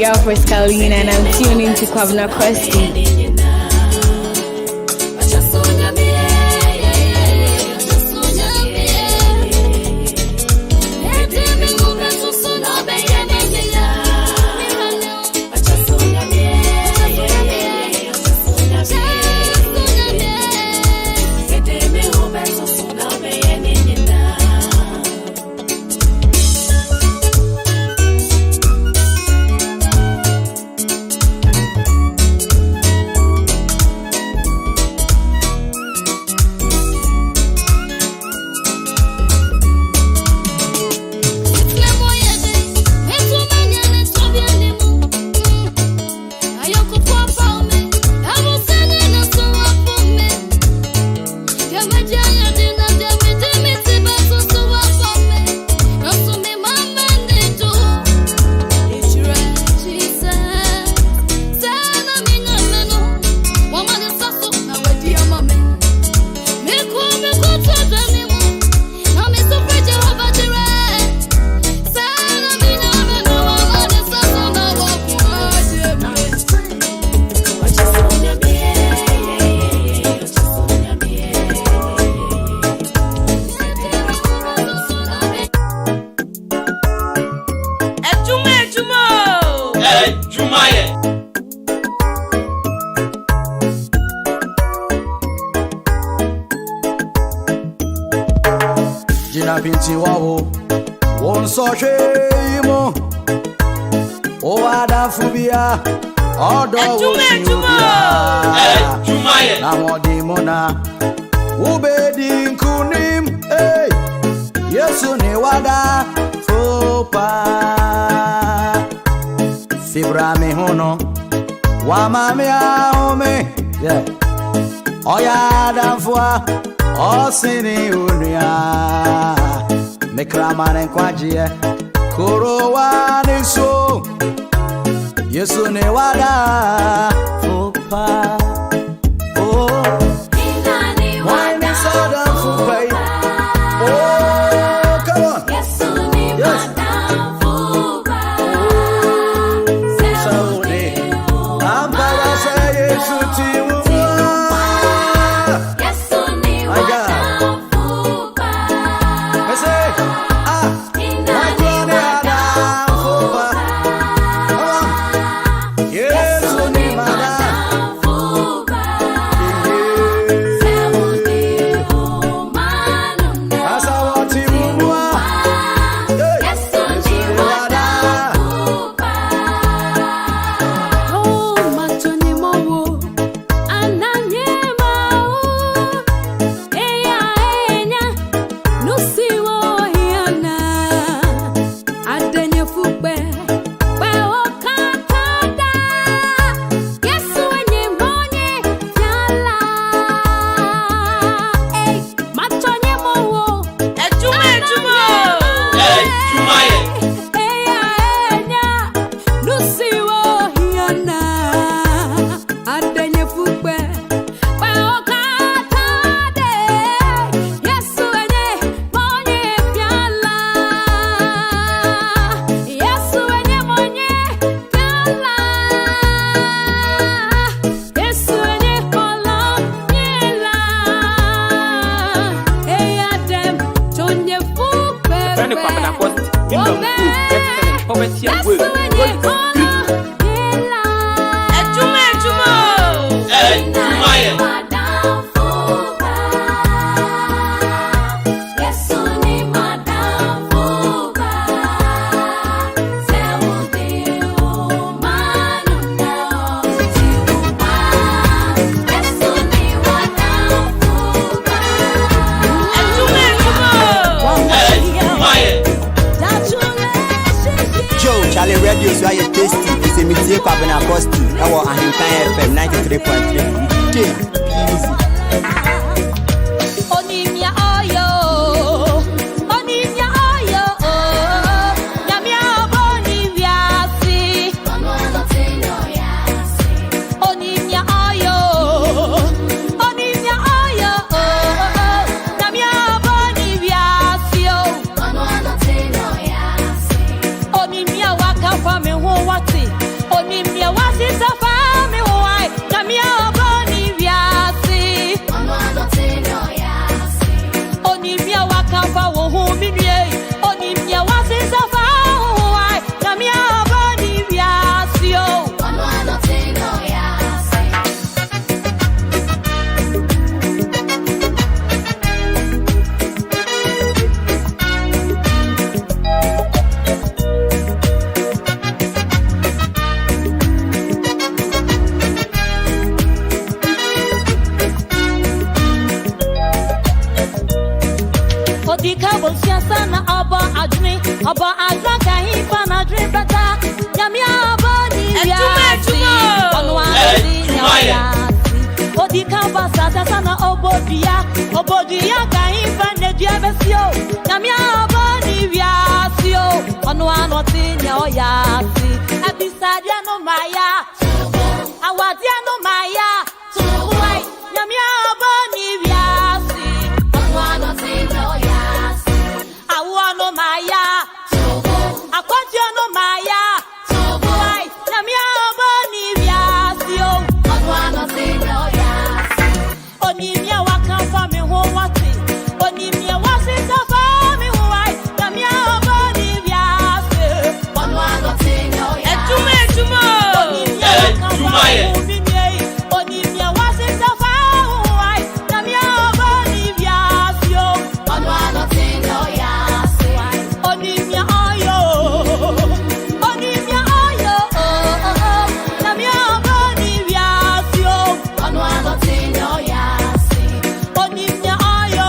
girl Pascaline, and I'm tuning to Kwabena Costy. Jina pinti wawo won so hwemo o ada fubia odo wo Jumaye na modi mona ubedi nkunim Yesu ni wada fopa Sibra me hono wa mame ahome oya danfua Osini unia Mekramane kwajie Kurowa niso Yesu ne wada Fupa Oh Wine soda fupa Oh come on Yesu ne wada fupa Saudi Ampara say Yesu timu Kwabena Costy, Charlie Radio is why you tasty. It's a media Kwabena Costy. I want a hint FM 93.3. Easy. Bosia sana aba adwene aba adwa kai fa na dwe beta nyamia body ya ono adi ya odi ka basa sana obodia kai fa na dwe besio nyamia body ya sio ono anoti nya ya si abisadia no maya awadia no maya tuwai nyamia body ya si ono anoti nya ya si awano maya akwati no maya tuwai nyamia body ya sio ono anoti nya ya si onimia wakamfa me ho wati onimia wasita fa me ho wai nyamia body ya si ono anoti nya ya etumo onimia wakamfa onimia wasita fa ho wai nyamia body ya sio ono anoti nya ya si onimia ayo nyamia body ya sio ono anoti nya ya si onimia ayo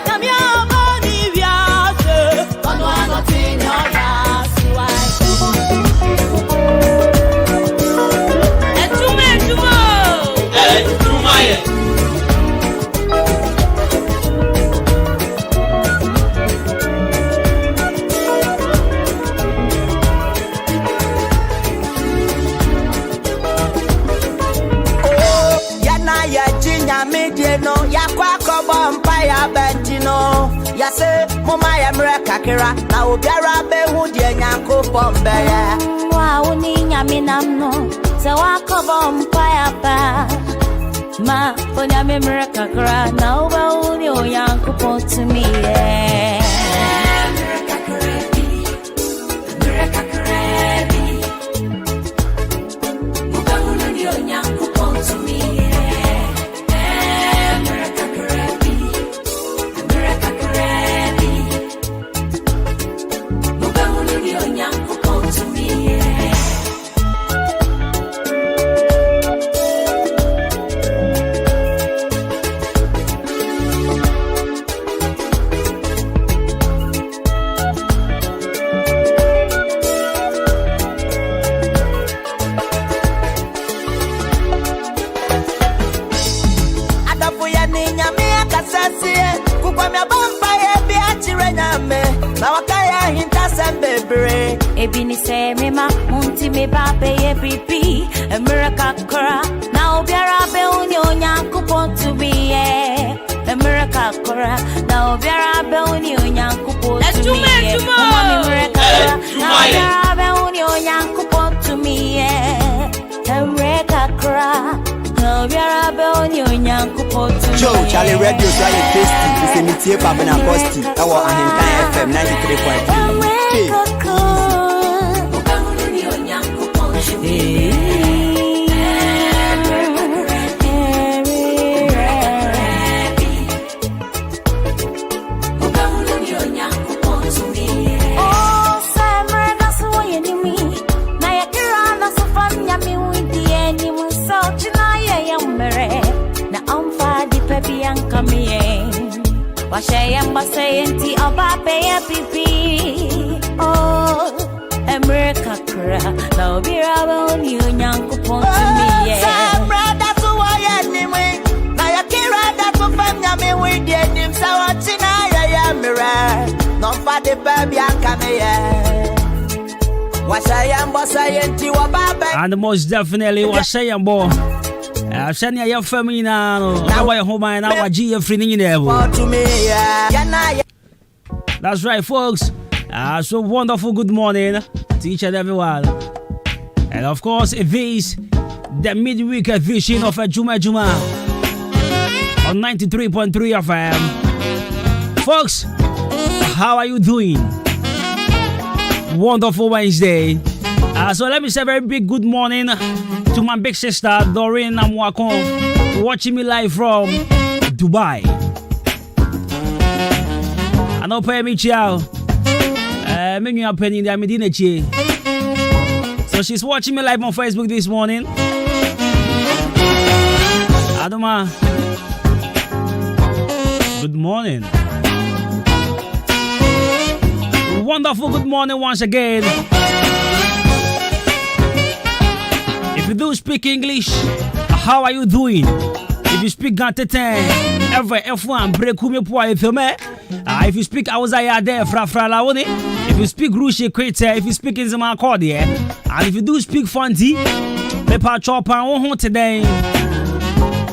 nyamia body ya si ono anoti nya ya si Yana ya jinya mediano ya kwa kobo mpaya betino ya se mama ya mreka kira na obiara be hu de nyankopon be ya wa uni nyame namno se wa kobo mpaya pa ma onya memre kakra na oba uni oyankopon to me adafu ya ni nyame akasase kukwa me bampa ye bi atire nyame na wakaya hinta sembebre ebini se mema munti me ba be ye bibi America kora na obiara be uni onyankopon to be America kora na obiara be uni onyankopon to me mama mi America kora na obiara be uni onyankopon to me America kora na obiara be uni onyankopon to me Joe Charlie Radio so I tasty is a metie Kwabena Costy our Ahenkan FM 93.3 Washayamba sayenti obape ya pipi oh America kra na obira ba oni onyankopon to me brother to waya niwe na yakira that to famnya me we die nim sawati na ya mira no fa de baby akame ye washayamba sayenti obape And most definitely Washayambo. Shania your family now. Now I home and now I G free in to me yeah. That's right, folks. So wonderful good morning to each and everyone. And of course, this the midweek edition of Adwuma on 93.3 FM. Folks, how are you doing? Wonderful Wednesday. So let me say a very big good morning to my big sister Doreen Amwakon, watching me live from Dubai. I know pay me ciao. Making up penny the Medina chi. So she's watching me live on Facebook this morning. Adwuma, Good morning. Wonderful good morning once again. If you do speak English, how are you doing? If you speak Ganteten, ever F1 break me poa if you me. If you speak Awazaya there, fra laone. If you speak Rushi Kwete, if you speak in Zama Cordia, and if you do speak Fanti, Pepa Chopper on home today.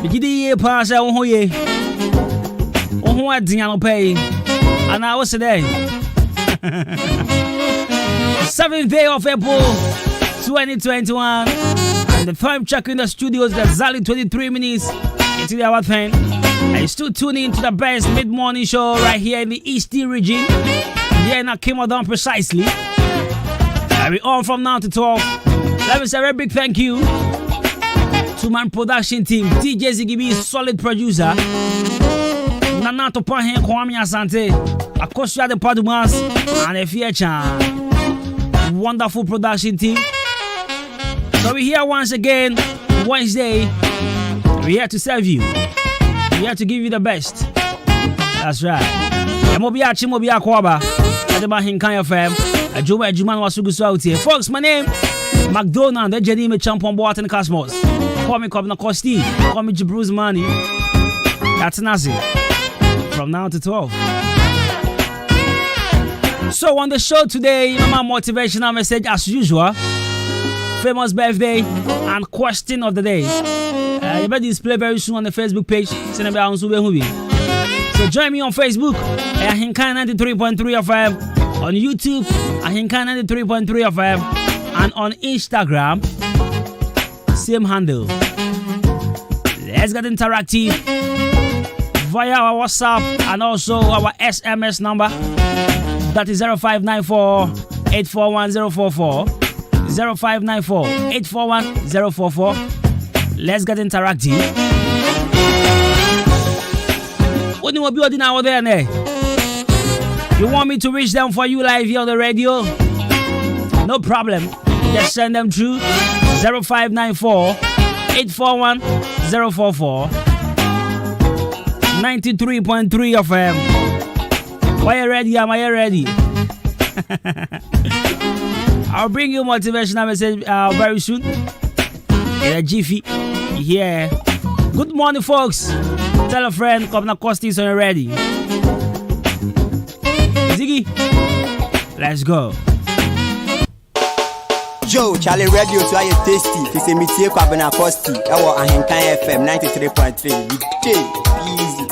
Bigidi pass on hoye. On what Diano pay. And I was today. 7th day of April 2021. And the time check in the studios, that's exactly 23 minutes into the hour 10. And you still tuning into the best mid-morning show right here in the Eastern region. Here in Akimodon precisely. And we on from now to 12. Let me say a very big thank you to my production team. DJ Ziggy, solid producer. Nana Topahen Kwame Asante. Akosua the Padumas. And Efiecha. Wonderful production team. So we're here once again, Wednesday. We're here to serve you. We're here to give you the best. That's right. Mobia Chimobia Kwaba. Adwuma Hinkan FM. Adwuma Wasugu out here. Folks, my name McDonald. The Jenny me champion boat in the cosmos. Call me Kwabena Costy. Call me Jibru's Money. That's Nazi. From now to 12. So on the show today, my motivational message as usual. Famous birthday and question of the day. You better display very soon on the Facebook page. So join me on Facebook at Hinkan 93.3 FM, on YouTube at Hinkan 93.3 FM, and on Instagram, same handle. Let's get interactive via our WhatsApp and also our SMS number. That is 0594 841 044. 0594 841 044. Let's get interactive. What do you want to be out there? You want me to reach them for you live here on the radio? No problem. Just send them through 0594 841 044. 93.3 FM. Are you ready? Am I ready? I'll bring you a motivational message very soon. In a jiffy. Yeah. Good morning, folks. Tell a friend, Kwabena Costy is ready. Ziggy, let's go. Joe, Charlie Radio to aye tasty. It's a metie Kwabena Costy. Ewo Ahinkan FM 93.3. Easy.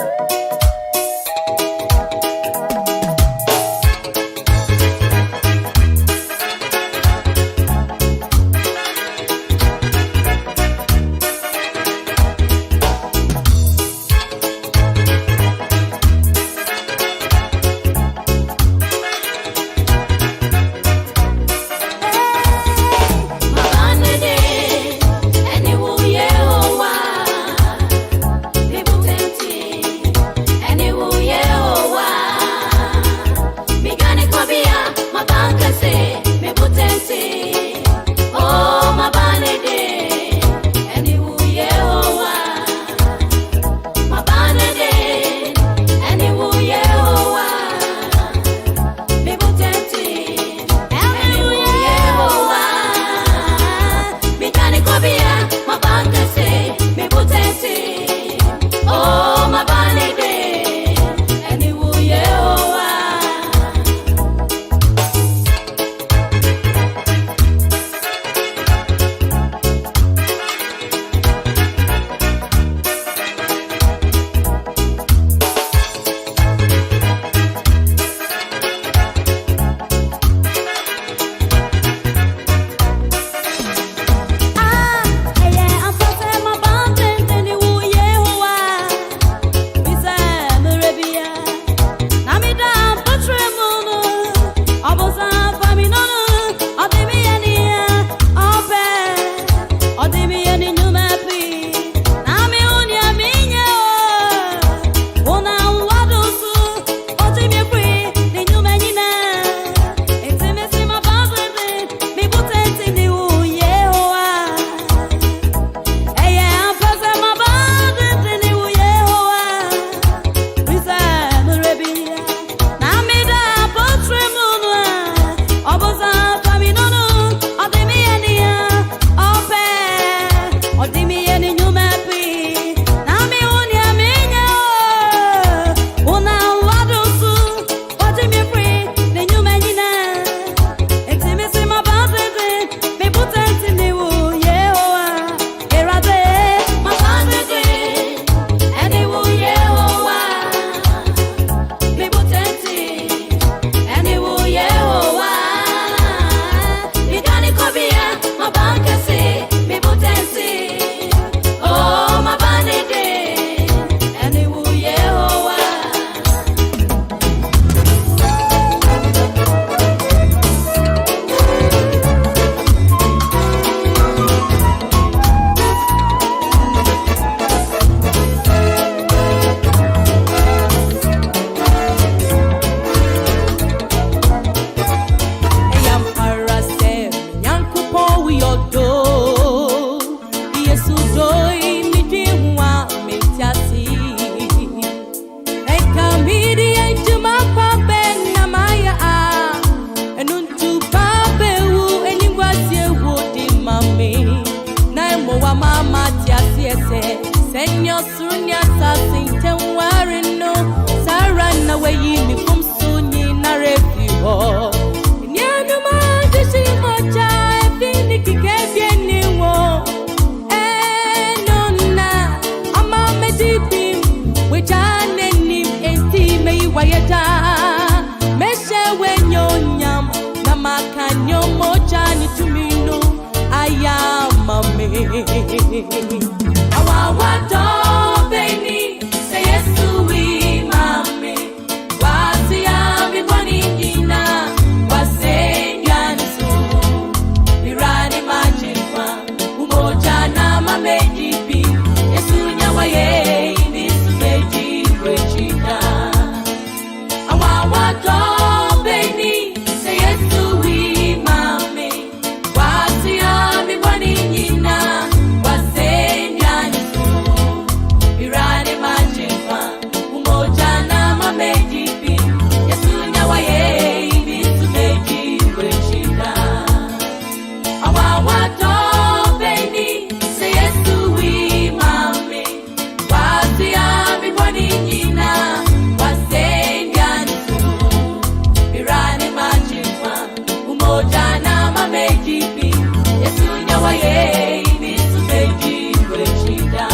Send your sunya sassing ten warring no Saran away me from Sunny Narefi. Nyanuma, the Shimocha, Finiki Kabian wo. Nonna, I'm a medipim, which I name and may wayata. Mesha when yo nyam, Namakan yo mochani to me no. I am a me. Awawato baby, say yes to we, mommy. What's yummy bunny dinner? What's saying Yansu? Mirani Majima, Umojana, my baby, Yesunya Waye, this baby, Regina. Awawato baby, say yes to we, mommy. What's yummy bunny dinner? What's saying Yansu? Mirani Majima, Umojana, my baby, Yesunya Waye, this baby, Regina. Awawato baby, say yes to we, mommy. What's yummy bunny dinner? What's saying Yansu? Mirani Majima, Umojana, my baby, Yesunya Waye, this baby, Regina.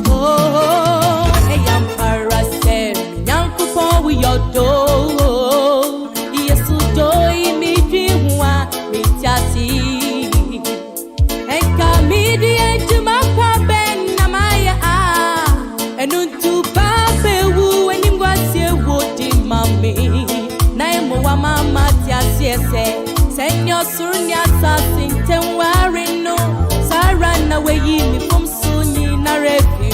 Oh, hey, I'm parasem, Yankupo, we your door. Yes, do me dreamwa, me tati. And come me to my Kwabena Maya. And unto Papa woo, and him was here, woody mammy. Naimo mama, tiasiese. Send your sunya sassing, ten warring no. Saran away me from Sunny Narefi.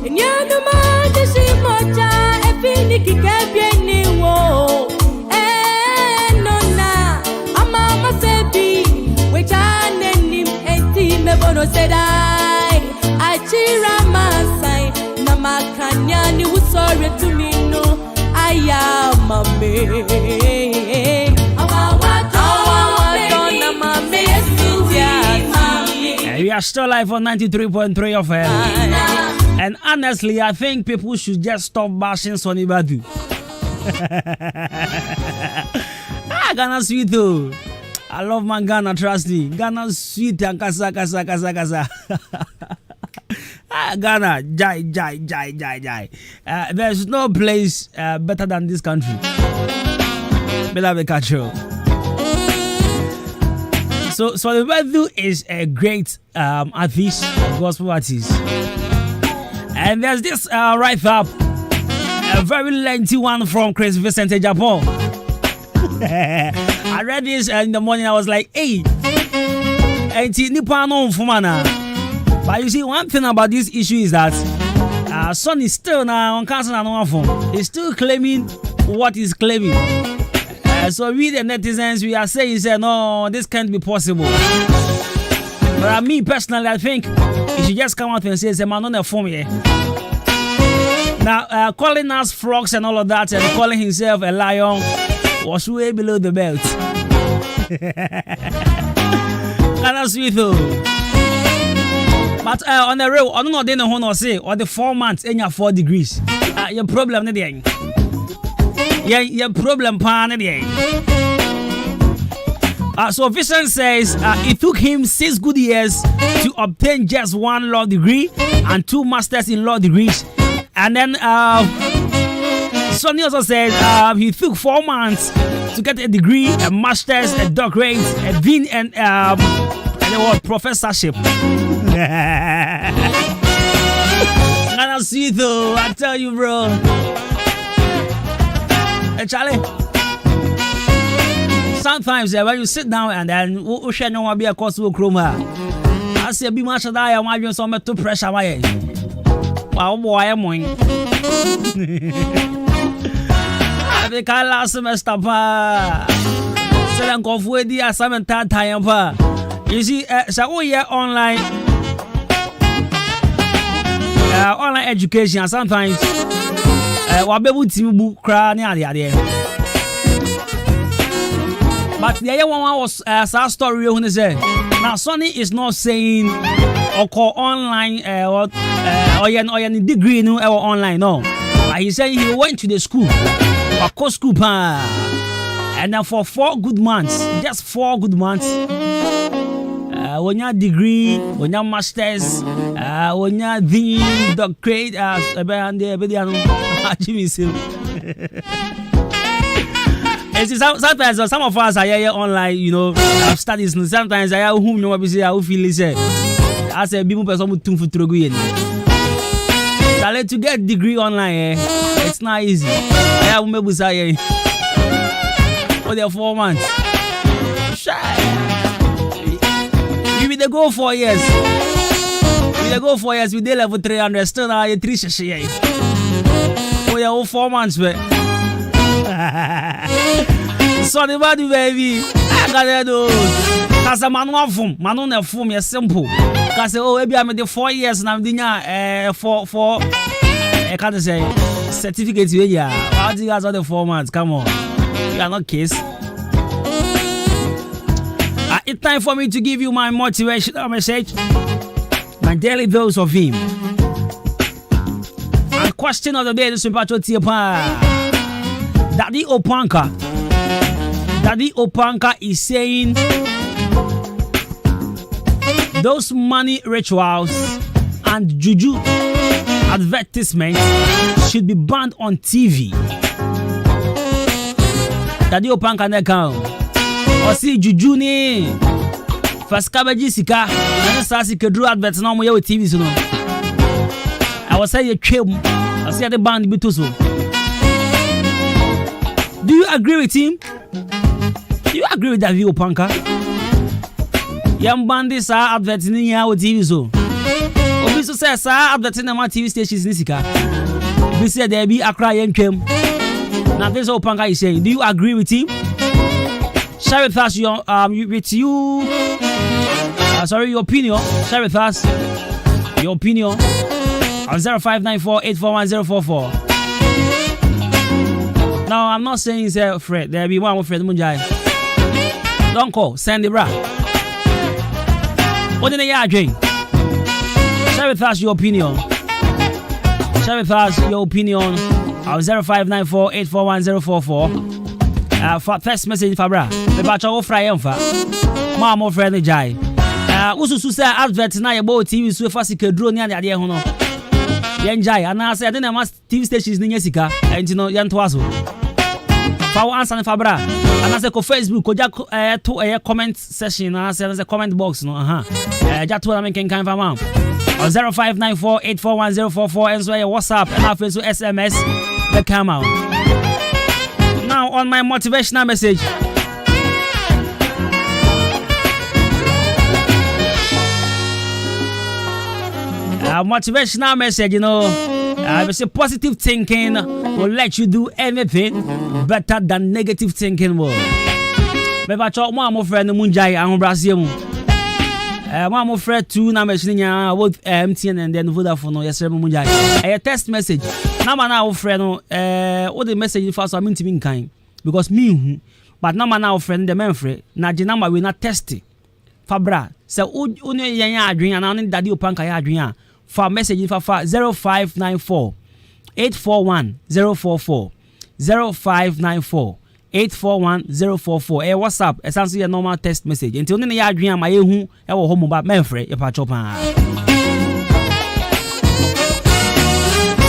And Yanuma, the Shimocha, a finiki Kabian wo. And Nonna, a mama sebi, which I name and team Bono said I cheer my sign. Namakanya, you sorry to me, no, I am a me. We are still live on 93.3 of FM. And honestly, I think people should just stop bashing Sonny Badu. Ghana sweet though. I love my Ghana, trust me. Ghana sweet and kasa. Ghana, jai. There's no place better than this country. Beloved Kacho. So the Badu is a great artist, gospel artist. And there's this write-up, a very lengthy one from Chris Vicente, Japan. I read this in the morning, I was like, hey, but you see, one thing about this issue is that Son is still now on council and on phone. He's still claiming what he's claiming. So we the netizens, we are saying, no, this can't be possible. But me personally, I think he should just come out and say, man, on the phone here. Now, calling us frogs and all of that, and calling himself a lion was way below the belt. And that's sweet though. But on the real, I don't know, they know who say, or the 4 months in your 4 degrees. Your problem, your problem, pan. So Vision says it took him 6 good years to obtain just 1 law degree and 2 masters in law degrees. And then Sonny also said he took 4 months to get a degree, a master's, a doctorate, a dean, and a professorship. And I see though, I tell you, bro. Hey, Charlie. Sometimes when you sit down and then you share no one be a course of chroma. I say be much that I want you some to pressure my. Wow, boy, I'm going. I think I last semester. said I'm going for the assignment time. You see, so yeah, online education sometimes wabebu timu kra ne ade. But the other one was our story when they say now Sonny is not saying or call online or degree no or online no. But he said he went to the school or course school and then for 4 good months, just 4 good months. When you degree, when you masters, when you the doctorate, sometimes some of us are here online, you know, have studies. Sometimes I have whom you know what say, I feel it. I say, people person who too for trogu. To get degree online, it's not easy. I have maybe say for the 4 months. We they go 4 years. We did level 300. Still now you 3 share. For your 4 months, man. So the body baby, I got that do. Cause a man on a form is simple. Cause maybe I'm the 4 years and I'm doing for I can't say certificate. Yeah, how do you guys all the 4 months? Come on, you are not kids. It's time for me to give you my motivational message, my daily dose of him. And question of the day is about Daddy Opanka is saying those money rituals and juju advertisements should be banned on TV. Daddy Opanka nekao. Osi juju ni first cabbage sika and sasi kedru advert na mo ye with TV so no. I was say you twem. I see the band bit so. Do you agree with him? Do you agree with that view, Panka? Young bandits are advertising here with TV so. Obiso says advertising on TV stations in Sika. We said there be Accra Young Kem. Now this old Panka is saying. Do you agree with him? Share with us your your opinion. Share with us your opinion on 0594-841-044. Now I'm not saying say Fred. There be one with Fred Munjai. Don't call. Send the bra. What did you drink? Share with us your opinion. Share with us your opinion on 0594-841-044. First message for bra. The batch of fry for Mama friend Jai. Usu say advert na your boat TV so fast drone near the idea hono. Yen Jai, and I said, I didn't must TV stations in Jessica, and you know, Yan Twazo. For answer for bra. And I said, Facebook, to a comment session, and I said, there's a comment box, no, just what I can kind of mom. 0594-841-044, and so your WhatsApp, and our Facebook SMS, the come out. Now, on my motivational message. Motivational message, you know, I say positive thinking will let you do anything better than negative thinking will. Maybe I talk more friend Munjai and Brazil. One friend too, now mentioning both MTN and then Vodafone. Yes, Munjai. A test message. Now, my friend, what the message first I mean to be kind because me, but now my friend the man friend, now the number will not test it. Fabra, so only ya drink and only Daddy Opanka ya drink. For message for 0594 841 044 0594 841 044. WhatsApp essentially a normal text message. Until then, ya dream my who I will home about Menfrey if I chop.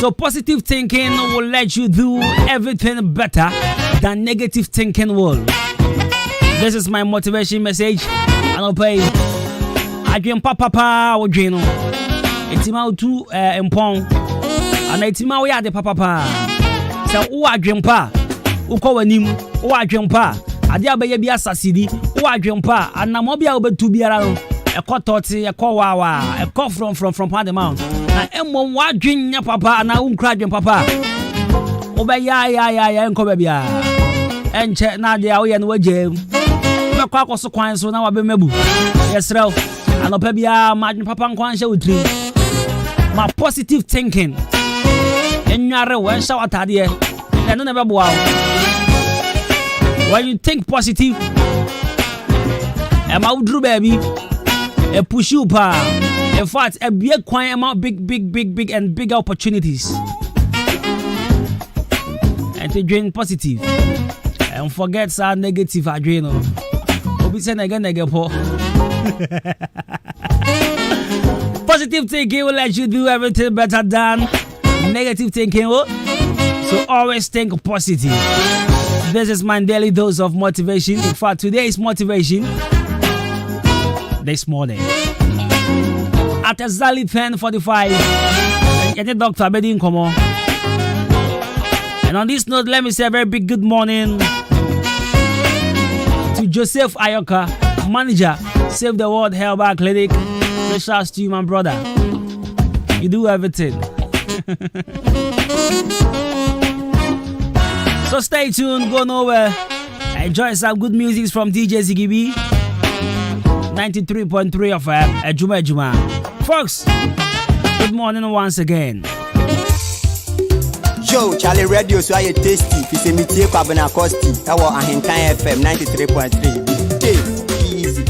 So positive thinking will let you do everything better than negative thinking will. This is my motivation message. And I'll pay. I dream papa or Gino. Etima tu empong ana etima we ade papa se wo adwempa ukọ wanim wo adwempa ade abaye bi asasidi wo adwempa anamo bia obetu biara no ekototi ekowawa eko from part the mount na emmom wa adwenya papa na unkra adwempa papa obeya ya enko bia enche na ade a wo ye no waje me kwa koso kwan so na wa be mebu yesrew anopa bia ma papa nkwan hye wotri ma positive thinking enware we sha watade e no na be boa when you think positive ma udru baby e push you pa in fact e bie kwan e ma big and bigger opportunities and to dream positive and forget some negative adreno obi say nege po positive thinking will let you do everything better than negative thinking will. So always think positive. This is my daily dose of motivation. In fact, today is motivation. This morning at exactly 10:45 and the doctor bedding come on. And on this note, let me say a very big good morning to Joseph Ayoka, manager, Save the World Herbal Clinic. Special to you, my brother. You do everything. So stay tuned, go nowhere. Enjoy some good music from DJ Ziggy 93.3 of Adwuma. Folks, good morning once again. Yo, Charlie Radio so I tasty. If it's a meeting Kwabena Costy, I was Ahenkan FM 93.3. Easy.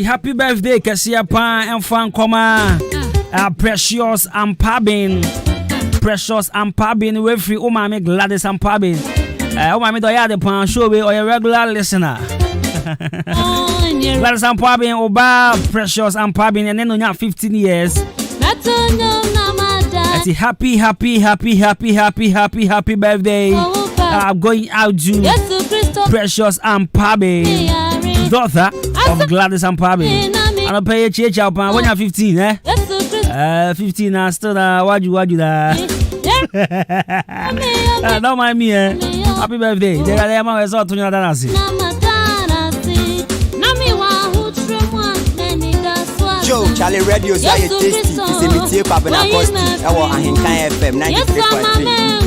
Happy birthday, Kasia Pan and Fan Koma. Precious and Pabin. Precious and Pabin. We free Umami Gladys and Pabin. Umami Doya Pan show we or a regular listener. Gladys and Pabin, Oba, Precious and Pabin, and then on your 15 years. Happy birthday. Going out to Precious and Pabin. Daughter of Gladys and Pabi. I don't pay a church out when you're 15, eh? 15 I still what you da. Don't mind me, eh? Happy birthday. There are my resort to your danasi. Yo, Charlie Radio so I tasty. It's a meeting Kwabena Costy. I was Ahenkan FM 93.3.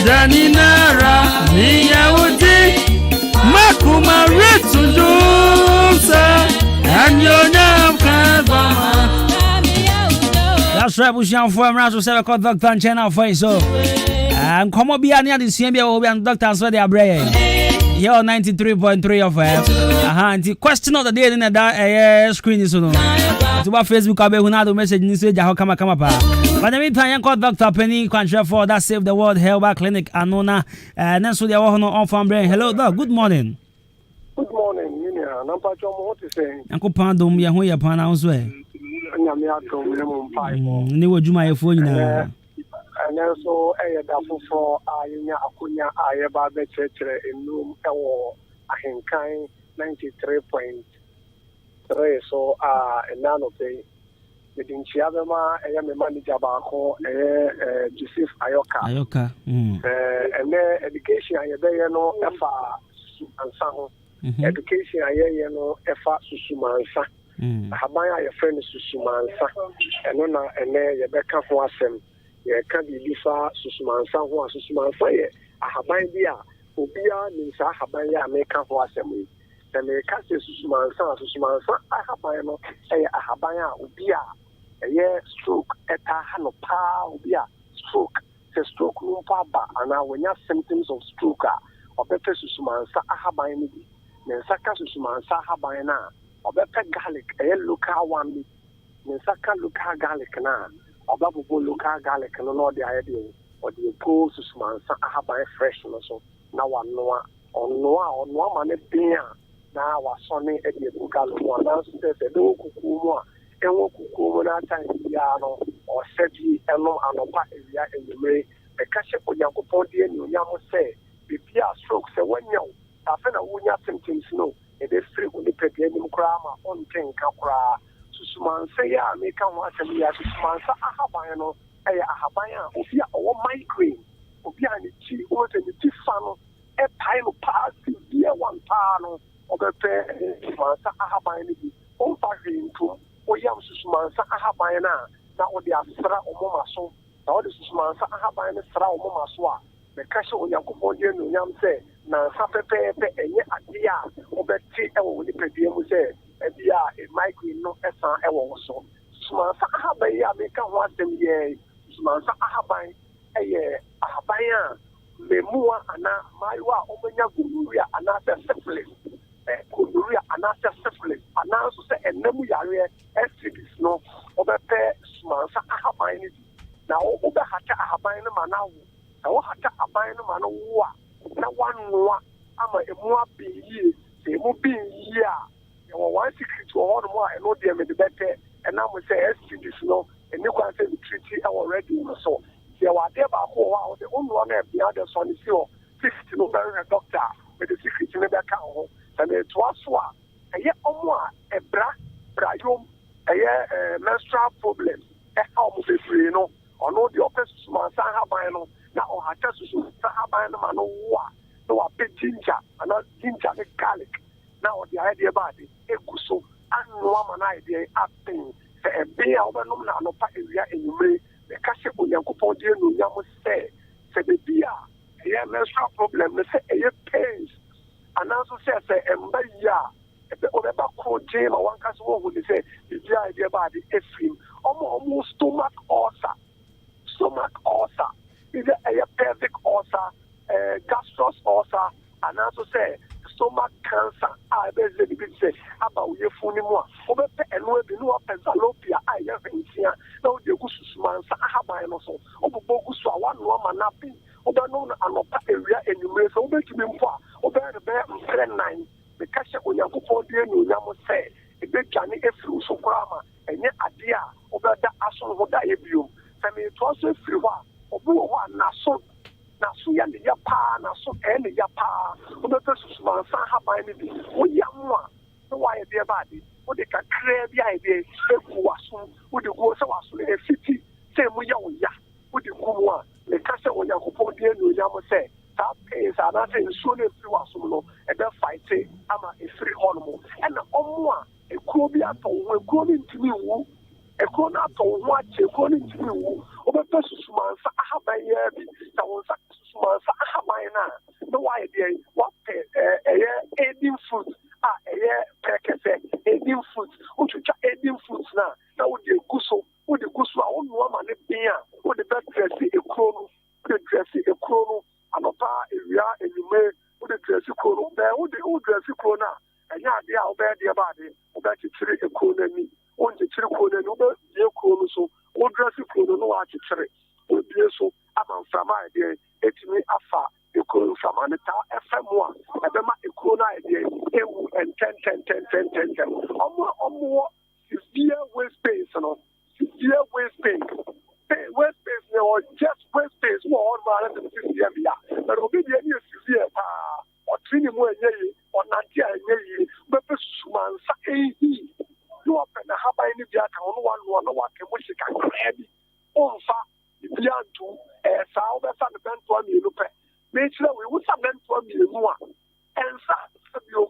Saninara, Miyawuti, Makuma Ritsudusa, and your name That's right, we shall form Razzle Seven called Doctor and Channel for so. And come up here near the CMB will be on Doctors for their brain. Here 93.3 of FM. And the question of the day in the screen is on. To our Facebook, I'll be another message in this how come up. But the meantime, I call Dr. Penny Quantra for that Save the World Health Clinic and Nona. And then so they are on from brain. Hello, Doc. Good morning. Good morning, Minia. Nampa Jomo, what is saying? Uncle Pandum, Yahoya Pana as well. New Juma phone now. And also, a daffo for Ayunya Akunya Ayaba Church in room or Ahinkai 93.3. So, and none of the within Chiavama, I am a manager Bako, Joseph Ayoka. And their education, I know, Efa and Sang. Education, I know, Efa Susumansa. Habaya, your friend is Susumansa, and Nona, and there, Rebecca Wasem. Can be Lisa Susumansa, who are Susumansa, a Habaya, Ubia, Nisa Habaya, make up Wasem. The American Susumansa, I Habaya, a Habaya, Ubia, a year stroke, at a Hanopa, Ubia, stroke, the stroke, Numpaba, and now when you have symptoms of stroke, or better Susumansa, I Habaya, Nensaka Susumansa, Habaya, or better garlic, a local one, Nensaka local garlic now. Obabu local garlic and all the idea or the pool to Sumansa, I have my fresh so now one Noah on Noah on 1 minute beer. Now was Sonny at the Bugal one says a no Kukuma and Kukuma time piano or Seti and no Anopa area in the May. The Kasha Yakupondi and Yamu say, the Pia strokes a 1 year. After a Wunya symptoms no, it is free with the Pedium Grama on King Capra. Sumansa ya make one assembly as Sumansa Ahabano, a Ahabaya, Opia or migraine, Opia and the tea, or the tea funnel, a pile of parts, dear one pano, or the pair Sumansa Ahabani, on Parin to Oyam Sumansa Ahabana, now the Astra or Momaso, now the Sumansa Ahabana Stra or Momaswa, the Castle of Yakupondian Yam say, now Sape and yet idea, or the tea or the Pedium say. A migraine no essa also. Sumansa Ahabaya make a one them ye. Sumansa Ahabay a Ahabaya, Memua, Anna, Maiwa, Omania Gururia, Anasa syphilis, Gururia, Anasa syphilis, Anaso say, and Nemuyaria, Estis no, over pair Sumansa Ahabay. Now, over Hata Ahabayana Manau, now Hata Abayana Manoa, now one more, ama a more be ye, say, moving ye. One secret to all more, I know they made the better, and now we say, STDs, no, and you can say the treaty already. So, there were there about the only one of the others on the show, 50 November doctor with the secret in the account, and it was one, and yet, a brayo, a menstrual problem, a house is free, you know, or no, the office man, Sahabano, now I just Sahabano, no, a big ginger, and not ginger, garlic. Now the idea about it, so and woman idea acting a bear over no area in the way the cashier will Yakupo dear no Yamu say the beer a menstrual problem, they say a pains and also says a mbaya if the other back jail or one castle would say the idea about the extreme almost stomach ulcer is a pelvic ulcer, gastrous ulcer, and also say stomach cancer. I basically say about your phone more. Over and will be no Pensalopia. I have been here. Now the Gusman Sahabai also. Over Boguswa, one woman napping. Over known and upper area and you may so make him far. Over the bear and 9. The Cassia on your Kupo dear New Yamu say. A big Johnny a flu so grammar. And yet idea over the Asson Hodaebium. Family it was a free one. Over one Naso. Nasuya the Yapa, Naso and the Yapa, who the person Sahabai, who Yamwa, the why their body, who they can create the idea, who would you go so as a city, same with ya, would you go the castle on your Kupodia, Yamu say, that pays are not in soon as you are solo, and then fight say, I'm a free hormone, and Omwa, a Kobia, when going to me. A corner to watch a corner to you, over persons, I have a year, that was sumansa ahaban na why dey what eating fruit pekese eating fruit uchucha eating fruit na wo dey guso a wo no ama ne bia wo dey dress ekro no anopa ewia enime wo dey dress ekro no be wo dress ekro na enya ade a wo be dey ba de wo be chichiri ekro na mi wo chichiri ekro na no be ekro no so wo dress ekro no wa chichiri wo bie so ama mframa ide etimi afa ekro mframa ne ta fm a ebema ekro na ide ewu and 10 omo severe waste space no severe waste space no just waste space wo on ma na severe bia but obi dey ni severe pa o trini mu enye o nanti enye be pe sumansa ehi no open na haban ni bia ka ono wan no wa ke mo shika krebi onfa bia ntu sa o be sa ne bento amienu pe me chira we wo sa bento amienu a ensa bio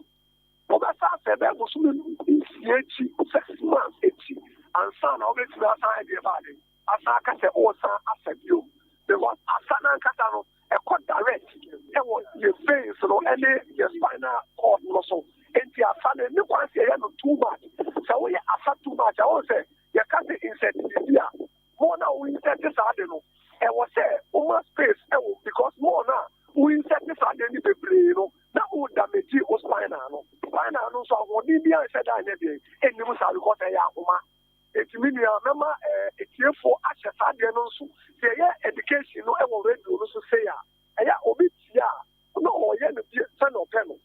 o be sa se be go su me echi 6 months echi ansa na o be tira sa ide ba de asa ka se o sa asabio because asa na nkata no e ko direct e wo your face no any your spinal cord no so enti asa na ni kwa se ya no too much so we asa too much I won't say you can't insert the more now we insert this ade no e wo say o space e wo because more now we insert this ade ni bebre no na o damage o spinal no so wo di bia se da anya de eni mu sa because e ya akoma etimi ni amema etiefo ahye sade no nso se ye education no e wo radio no so say ya e ya obi tia no o ye no bi se no pe no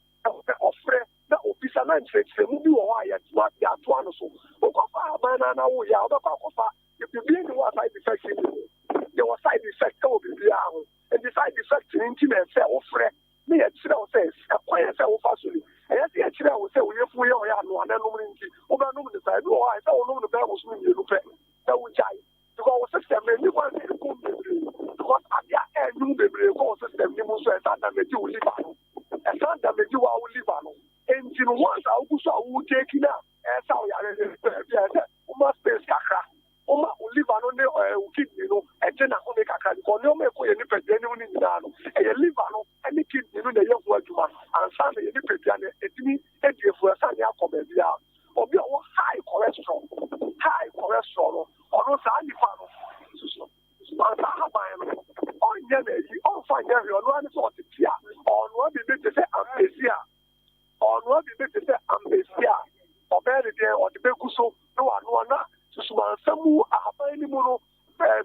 ofre na obi sa na nche mu bi wo ha ya tuwa ya to ano so o ko fa ba na wo ya o ba ko fa if you be the side effect there was side effect o bi bia ho and the side effect ni na se ofre me ya chira o se akwan se wo fa so ni e ya se ya chira o se wo ye fu ye o ya no ana no mu nti o ba no mu side o ha se wo no mu ba wo so ni lu pe da wo chai because wo system ni kwa ni ko because abia e nu bebre ko system ni mu so e sa na me ti wo liba no e sa da me ti wa wo liba no engine once I go so I will take it now e sa o ya re o ma space kakra o ma o liba no ne o kidney no e je na ko me kakra ko ne o me ko ye ni pe je ni ni na no e ye liba no any kidney no na ye fu adwuma and sa na ye ni pe bia ne etimi e die fu sa ni akoba bia obi o high cholesterol no ono sa ni fa no so sa ha ba no on ye na yi on fa ye ono ani so ti tia ono bi be te amnesia ono bi be te amnesia obere de o de be kuso no anu na susumansamu ahaban ni mu no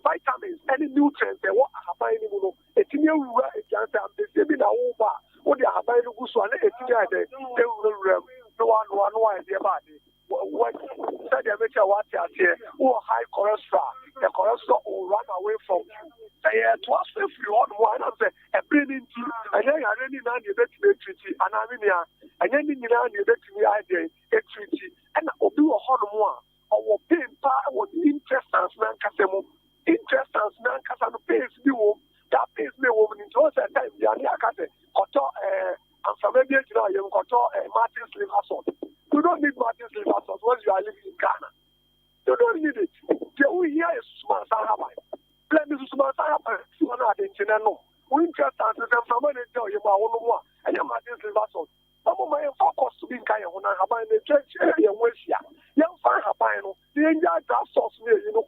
vitamins any nutrients e wo ahaban ni mu no etimi ewura ejanse amnesia bi na wo ba wo de ahaban ni kuso na etimi ade ewura no anu wa de ba de what said the better what here or high cholesterol the cholesterol will run away from you to us if you want one of the a bringing to and then I really know you bet me treaty and I mean and then you know you bet me idea a treaty and I'll do a hard more or pay part of interest and non casemo interest and non casano pays the woman that pays me woman into us at time the ania cate and from maybe you know you got Martin's liver assault. You don't need Martin's liver assault when you are living in Ghana. You don't need it. The we hear is smart Sahaba. Let me smart Sahaba. You are not in no. We just answer them from when they tell you about one and your Martin's liver assault. Some of my focus to be kind of when I have in the church area where she are. Young fire Habano, the India draft sauce me, you know.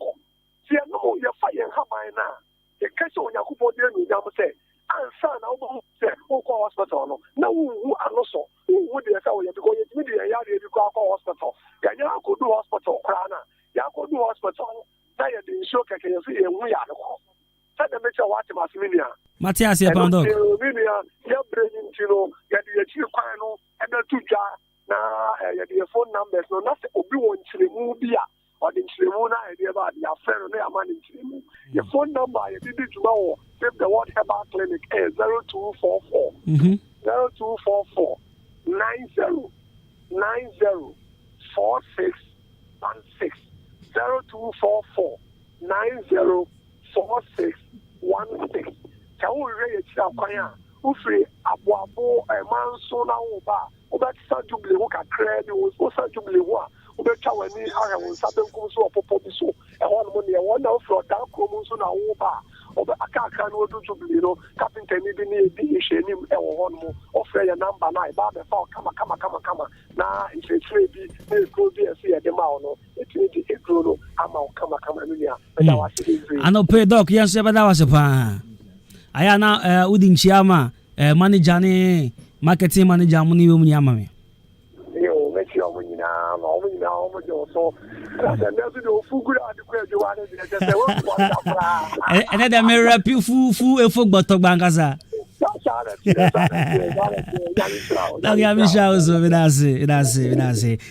See, I know you're fighting Habana. The case on Yakubo, you never say. And son, I will say, hospital. No, who are not so. Who would they say, because it's me, you go hospital. Can you go to hospital, Krana? You go to hospital. Now you're in shock, can you see, and we are the call. Tell them to watch Massilia. Matthias, you're bound up. You're bringing, you know, get the chief final and the two jar. Now, your phone numbers, no, nothing will be one to the movie. Or the Chimuna idea about your friend and their money. Your phone number, you did it well. Save the World Herbal Clinic is 0244 0244 90 4616 0244 90 4616. Can we read it? Ufre abuabo manso na oba obetsa jubile wo kakra ni wo sa jubile wo a obetwa wani ara wo sabe nkum so opopo bi so e ho no ne wo na ofro dan krom so na wo ba oba akaka no do jubili no carpenter ni bi ni di hyenim e wo ho no ofre ya number na e ba be fa kama na ifefre bi e ko bi e se de ma no etini di e ko no ama kama no nia e da wase ano pay doc yes e ba da wase pa aya na udin chiama manager ni marketing manager mu ni we mu ni ama me yo me chi o mu ni na o jo so and then me rap you fu efo gboto gbankasa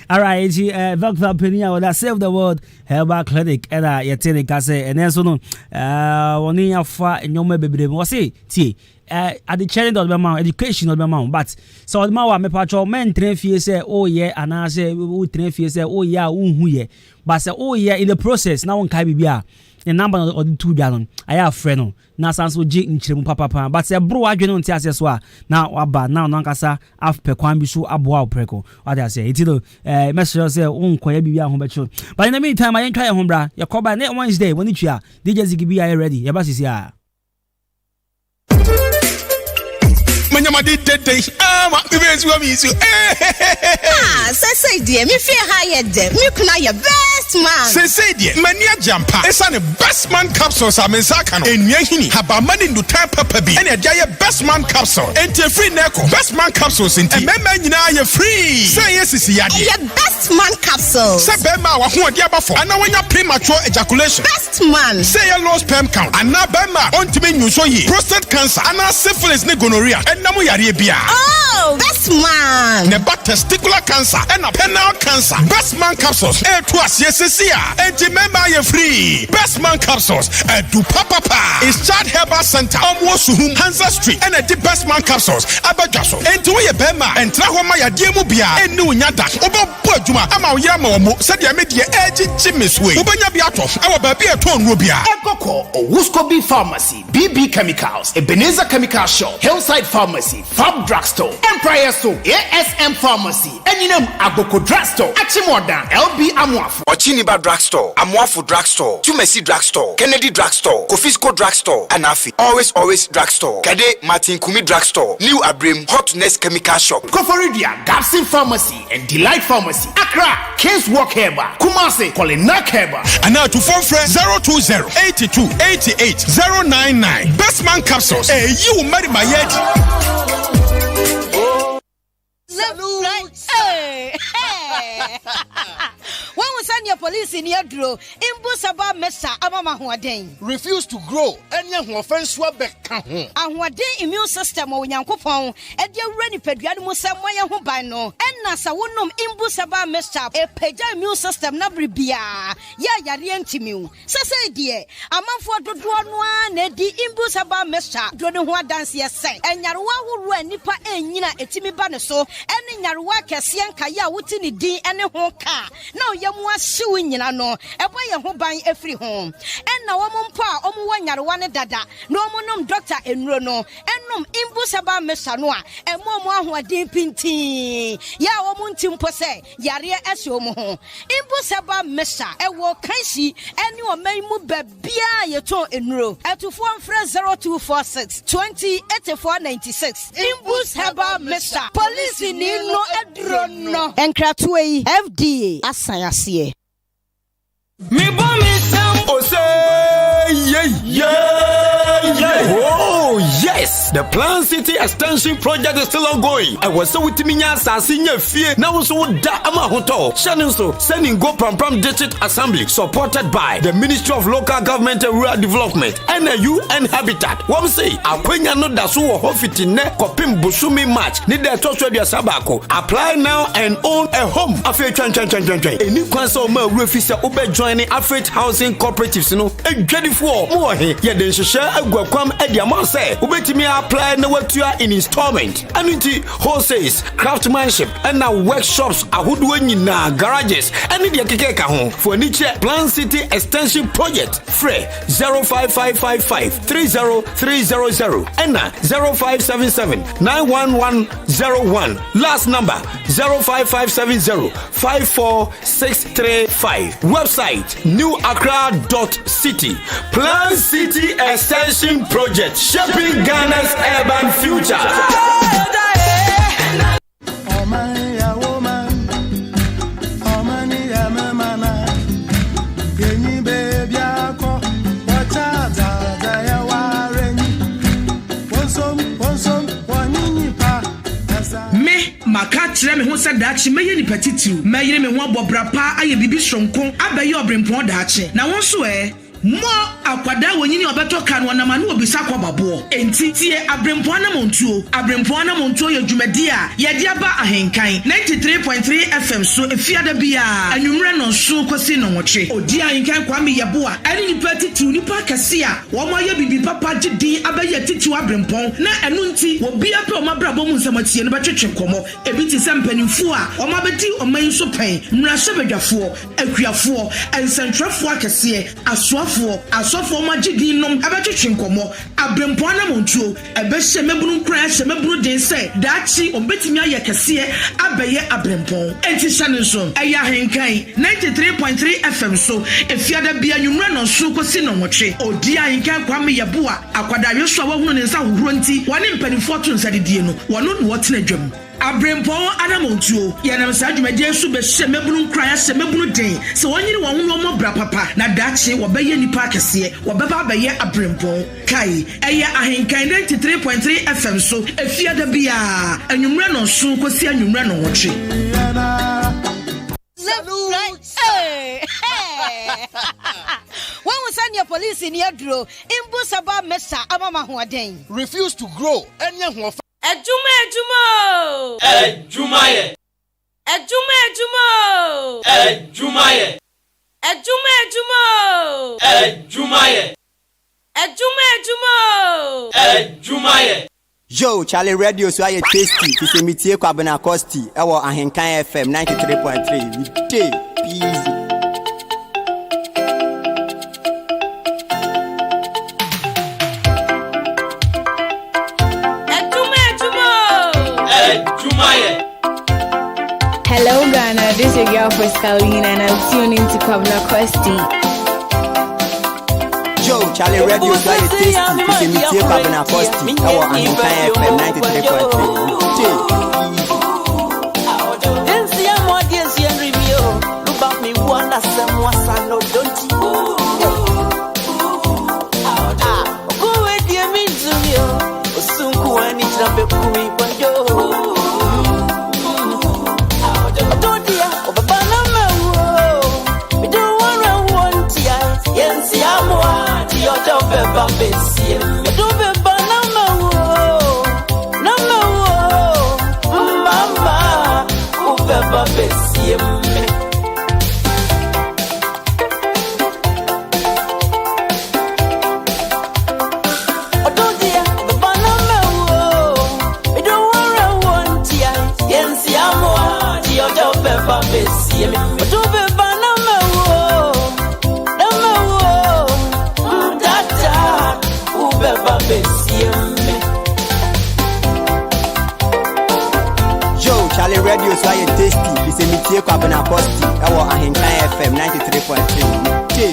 all right Dr. Penia with that Save the World Herbal Clinic and yetene kase and then so no woni afa enyoma bebre mo say tie at the challenge of the man education of the man but so the man wa me patcho men train fie say oh yeah and I say we train fie say oh yeah unhu ye but say oh yeah in the process now one kai bibia the number of the two gallon I have friend na sanso je nchiremu papa but say bro adwene nti ase so a na waba na no nkasa afpe kwan bi so aboa opreko what I say it do message say unkoya bibia ho becho but in the meantime I try ho bra ye koba na Wednesday woni twa DJ Ziggy are ready ye ba sisi a Manyama did day. What me say dear, me fear higher them. You can your best man. Say dear, mania jumper. It's an best man capsules. I'm in Sakano. And Yahini, have a money to type pepper be. And a giant best man capsule. And your free neko. Best man capsules in tea. And you're free. Say yes, is your best man capsule. Say Bema, who are the before. And now when you're premature ejaculation. Best man. Say your low sperm count. And now Bema, on to me, you show ye. Prostate cancer. And now syphilis, gonorrhea. Oh, best man. Neba testicular cancer and a penile cancer. Best man capsules. Yes, and remember you're free. Best man capsules. Do papa. It's Chad Herbal Center. Almost whom Hansa Street. And the best man capsules. Abajaso. And to your Bema. And Trahoma ya Diemubia. And New Yada. Oba Pojuma. Ama Yamo. Said your media edge Jimmy's way. Ubanya Biato. Our baby at Ton Rubia. Ekoko. Wuskobi Pharmacy. BB Chemicals. Ebenezer Chemical Shop. Hillside Pharmacy. Fab Drugstore, Empire Store, ASM Pharmacy, Enyinam Agoko Drugstore, Achimordan, LB Amwafu, Ochiniba Drugstore, Amwafu Drugstore, Tumesi Drugstore, Kennedy Drugstore, Kofisco Drugstore, Anafi, Always Drugstore, Kade Martin Kumi Drugstore, New Abrim, Hotness Chemical Shop, Koforidia, Gapsin Pharmacy, and Delight Pharmacy, Accra, Case Walk Heba, Kumasi, Kolinak Heba, and now to phone friend 020-8288-099. Best man capsules, you marry my head. Hey. When we send your police in your draw, Imbusaba Mesa Amama Huaden. Refuse to grow, and young offense Swabek. And what day immune system or Yankopon, and your ready pediatric somewhere who by no, and Nasa wonum Imbusaba Mesa, a peja immune system nabribia. Ya Yarientimu. Say, dear, a month for the one, the Imbusaba Mesa, don't know what dance yes, and Yarwa who run Nipa and Yina etimi banaso, and in Yarwa Cassian Kaya Wutini D and a home car. No, Yamwa suing no, a boy a home buying every home. And now one pa, one Yarwana dada, no monum doctor and Rono, and num Imbusaba Mesanoa, and Momo who are deep in tea. Ya woman timpose, Yaria Esomo. Imbusaba Mesa, a walk Kansi, and you are may move Bia Yato in row. At to form fresh 0246 20 8496. Imbus Haba Mesa, police in no adrono. And Kratway FDA, Asayasi. Me bomb oh yes, the Plan City Extension Project is still ongoing. I was so with me senior fear now so da ama hoto. Shannon so sending go pram district assembly supported by the Ministry of Local Government and Rural Development and UN Habitat. What say akwenya no da so ho fitine kopim busumi match need the touch with your sabako. Apply now and own a home. Afi twan. Any kwanso ma refisa ube joining Afrit Housing Cooperatives no. E ready for more here. Ye den hye agwakwam e dia man say ubetimi apply na watua in installment. Aniti wholesales, craftsmanship, and now workshops ahodoɔ nyinaa, garages, and the keke ka ho. For niche Plan City Extension Project, free 05555 30300 and 0577 91101. Last number 05570 54635. Website newaccra.city. Plan City Extension Project, shaping Ghana's urban future. Maka kyerɛ me ho sɛ daakye mɛyɛ nipa titiw mɛyere me ho abɔbra pa ayɛ bibi sonko abɛyɛ ɔbrempɔn daakye na wɔn so mo akwada wonyini obeto kan wonama na obisa kwababo enti tie abrempon na montuo yɛ dwumadi a yɛde aba ahenkan 93.3 FM so efiada bia anwumre no so kwasi no nwotwe odi ahenkan Kwame yɛbo a ɛne nipa titiw nipa kase a wɔn ayɛ bibi papa gidi abayɛ titiw abrempon na ɛno nti obi apɛ o mabrabo mu nsamatie no betwetwe komo ebi ti sɛ mpanimfo a wɔn abedi ɔman so pɛn mmrahyɛ badwafoɔ akuafoɔ ensentwerɛfoɔ akɛseɛ asofo magidi nom abetwetwe nkomo abrempon na montuo ebehye mebunu kran hye mebunu den sɛ daachi obetimi ayɛ kɛseɛ abɛyɛ abrempon enti hyane so ɛyɛ ahenkan 93.3 FM so efiada bia nwumra no so kosi no nwotwe odi ahenkan Kwame yɛbo a akwadare so a wahunu ne nsa hohoro nti wɔne mpanifo to nsa didie no wɔno no wɔtena dwam abrempon anamontuo yanam sa dwumadie so be hye mebunu kran hye mebunu den sɛ wɔnyere wɔn ho no bra papa na daachi wɔbɛyɛ nipa kɛseɛ wɔbɛba bɛyɛ abrempon kai ɛyɛ ahenkan 93.3 FM so efiada bia anwumra no so kosi anwumra no wɔtwe when we send your police in your draw imbu saba mesa amama ho aden refuse to grow enya ho Adwuma ye. Yo, Charlie Radio so I tasty. It's a mitie Kwabena Costy. Ewo ahenkan FM 93.3. We day easy. Hello Ghana, this is your girl Pascaline and I'm tuning to Kwabena Costy. Yo, Charlie Radio so I tasty. It's a mitie Kwabena Costy. Ewo ahenkan FM 93.3. Yo, Charlie Radio so I tasty. It's a mitie Kwabena Costy. Ewo ahenkan FM 93.3. Okay,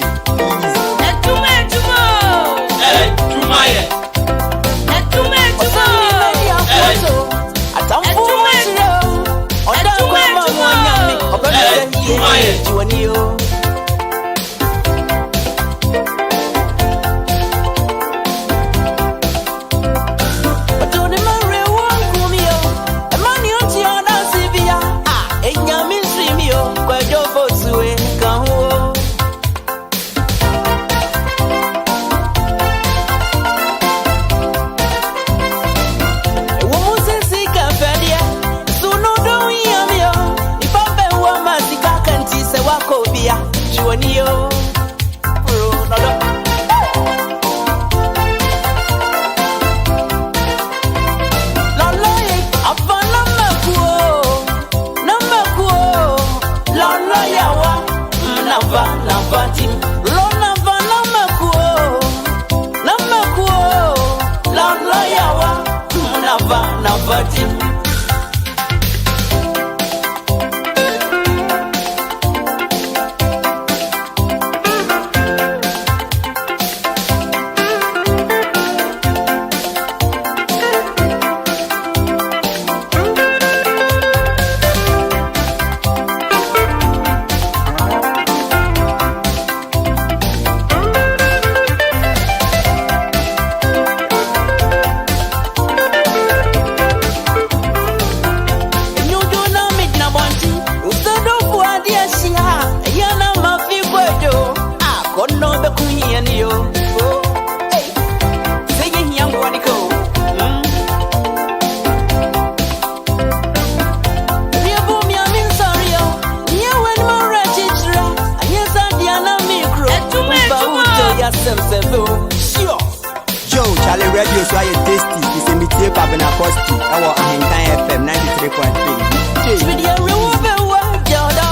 Charlie Radio so I tasty. It's a meeting Kwabena Costy. Our Ahenkan FM 93.3. Video remove one jodo.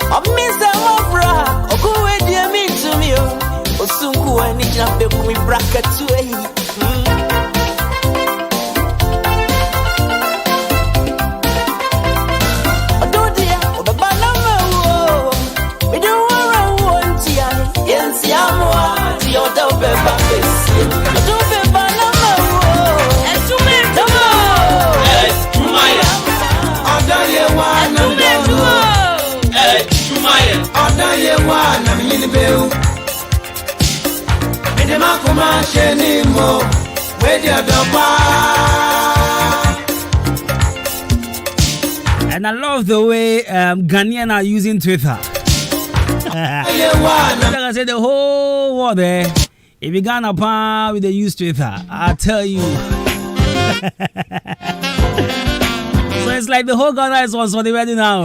I miss a mobra. Oku we dia me to me. Osunku ani jambe kumi bracket to And I love the way Ghanaians are using Twitter. Like I said, the whole world there, if you Ghana pan with the use Twitter, I tell you. So it's like the whole Ghana is on the wedding now.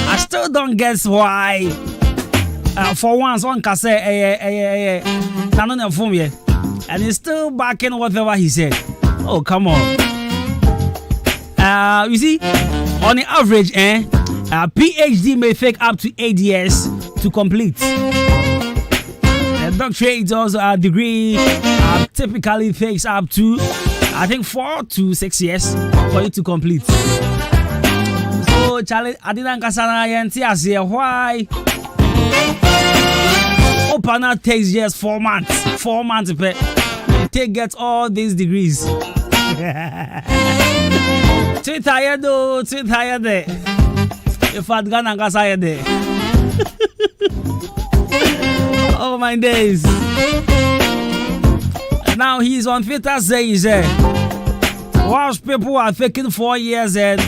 I still don't guess why. For once, one can say, and he's still backing whatever he said. Oh, come on. You see, on the average, a PhD may take up to 8 years to complete. A doctorate also a degree typically takes up to, I think, 4 to 6 years for you to complete. So, Charlie, I didn't say why. Opana takes just 4 months. 4 months to get all these degrees. Too tired though, too tired there. If I'd gone and got tired there. Oh my days. Now he's on Twitter saying, whilst people are taking 4 years and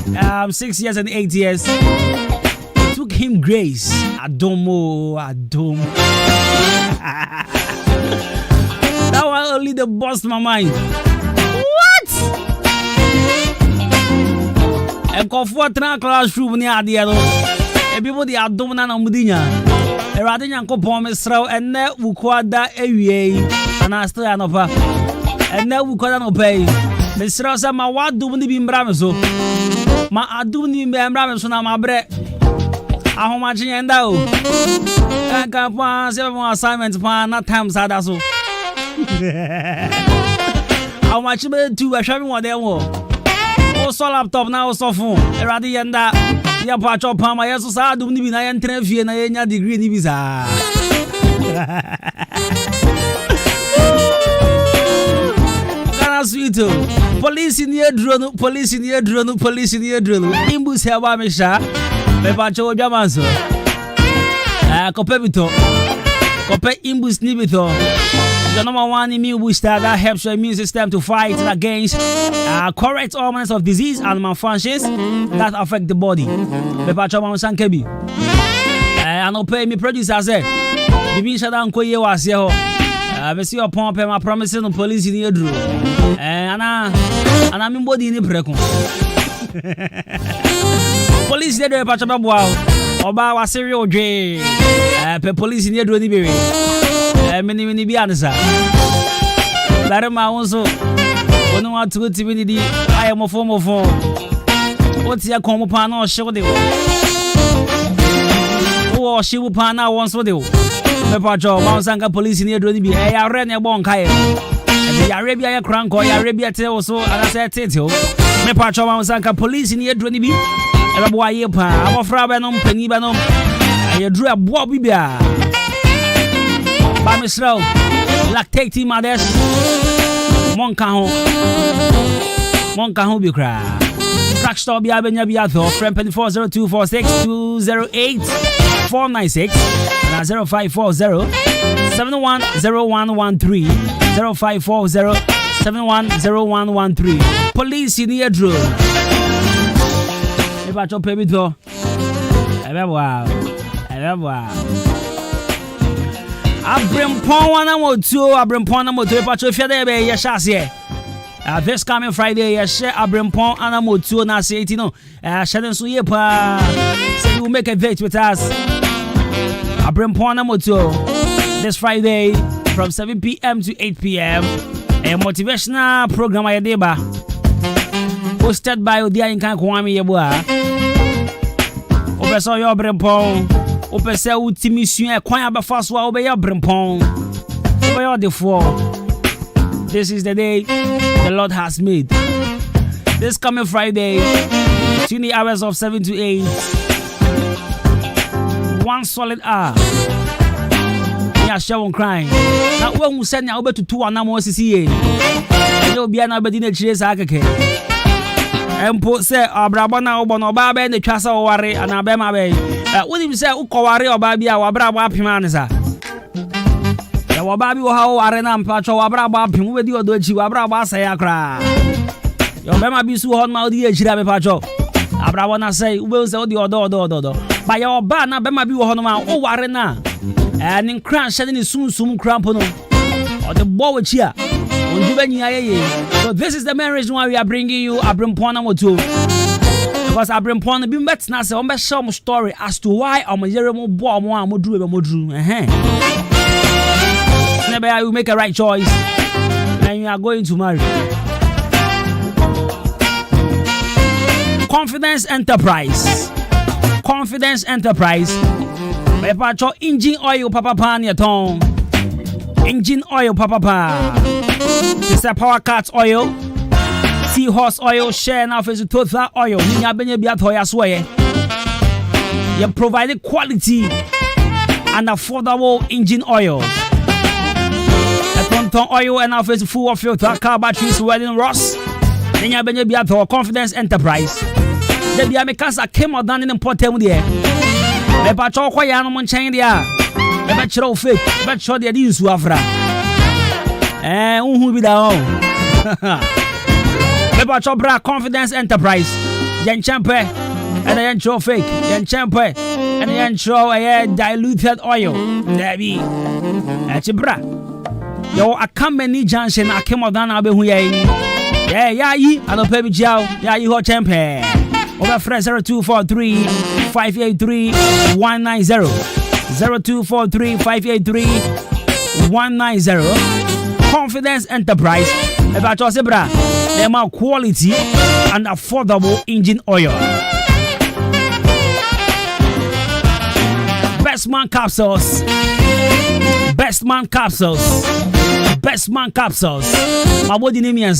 6 years and 8 years, it took him grace. Adwuma. That one only the boss my mind. What? And comfort classroom near the other. And people the Adwuma and Mudinya. A radian compromise throw and net Wukwada AVA and I still an offer. And now we couldn't obey. Miss Rosa, my what do we be Bramazo? My Aduni Bramazo, my bread. How much you end out? I got 7 more assignments, not times had us. How much you better do? I show me what they want. Also, laptop now, so phone. A radian that. Ya patch up on my so sad do ni na entrevue na nya degree ni visa. Kana sweet. Police in here drone. Imbus help me sha. Me patch o jamanso. Kope bito. Kope imbus ni bito. The number one immune booster that helps your immune system to fight against correct all kinds of disease and malfunctions that affect the body. I don't pay me producer said, the Bisha don't quit you as your see your pump and my promises on police in your drew. And I'm in body in the precon. Police did a patch of wow. Oba was serial J. Police in your drew. Many be answer. Larama also. When I want to go to the I am a form of phone. What's your common pan or show the or she will pan out once for the Papa Joe, Mount Sanka police in the Droni. I ran a bon kai. And Arabia ya cranko ya Arabia te also anase tete me patcho ma sanka police ni edro ni bi e bo aye pa abofra be no mpani be no aye dru abo bi bia ba misro lactate mades monka ho bi kra Drugstore bia benya bia tho friend 40246208496 and 0540710113 0540710113 police in the drone if I chop baby tho wow Abrempon wana moto if I chop fia be ya shase this coming Friday, share Abrempon Anamotu na say it no. Shaden so ye pa. Say you will make a date with us. Abrempon Anamotu this Friday from 7 p.m. to 8 p.m. A motivational program I deba. Hosted by Odia Inkan Kwame Yeboa. Obeso yo Abrempon. Opese ultimission e kwan abafa so obe yo Abrempon. Obe yo the four. This is the day the Lord has made. This coming Friday, between the hours of 7 to 8, 1 solid hour. Yeah, show on crying. Now, when we send you over to 2 and I'm going to see you. You'll be another dinner chase. And put say, Abrabana Obono Babe and the Chassa Wari and Abema Bay. What him say, Ukawari or Baby, our Brabwa Pimanisa. Wababi how arena mpacho wabraba pimu wedi odochi wabraba sayakra yo bema bisu hon ma odi ejira be pacho abraba na say ube say odi odo ba yo ba na bema bi wo hon ma o ware na nin kran shade ni sunsum krampo no o de bo wachi a onju banyi ayeye. So this is the main reason why we are bringing you Abrempon Moto, because Abrempon bi met na say on be share mo story as to why omoyere mo bo omo a moduru be moduru Never you make a right choice and you are going to marry. Confidence Enterprise. Pepacho engine oil papa pan your tongue. Engine oil papa. This is power cut oil. Seahorse oil share now for total oil. Ninya benye biato ya swear. You provide quality and affordable engine oil. Tonton oil and office full of filter car batteries wedding ross. Then you benye biato Confidence Enterprise. The bia mekasa came out down in important there. The patrol kwaya no monchen dia. The bachelor fake, bachelor dia di suafra. Unhu bi da on. The patrol bra Confidence Enterprise. Yen champe and yen show fake. Yen champe and yen show diluted oil. There be. Bra. Yo, I come many junction. I came out down. I be who ye. Yeah, ye. I don't pay me jail. Yeah, you hot champion. Over fresh 0243 583 190 0243 583 190. Confidence Enterprise. About your zebra, they have quality and affordable engine oil. Best man capsules. My body name is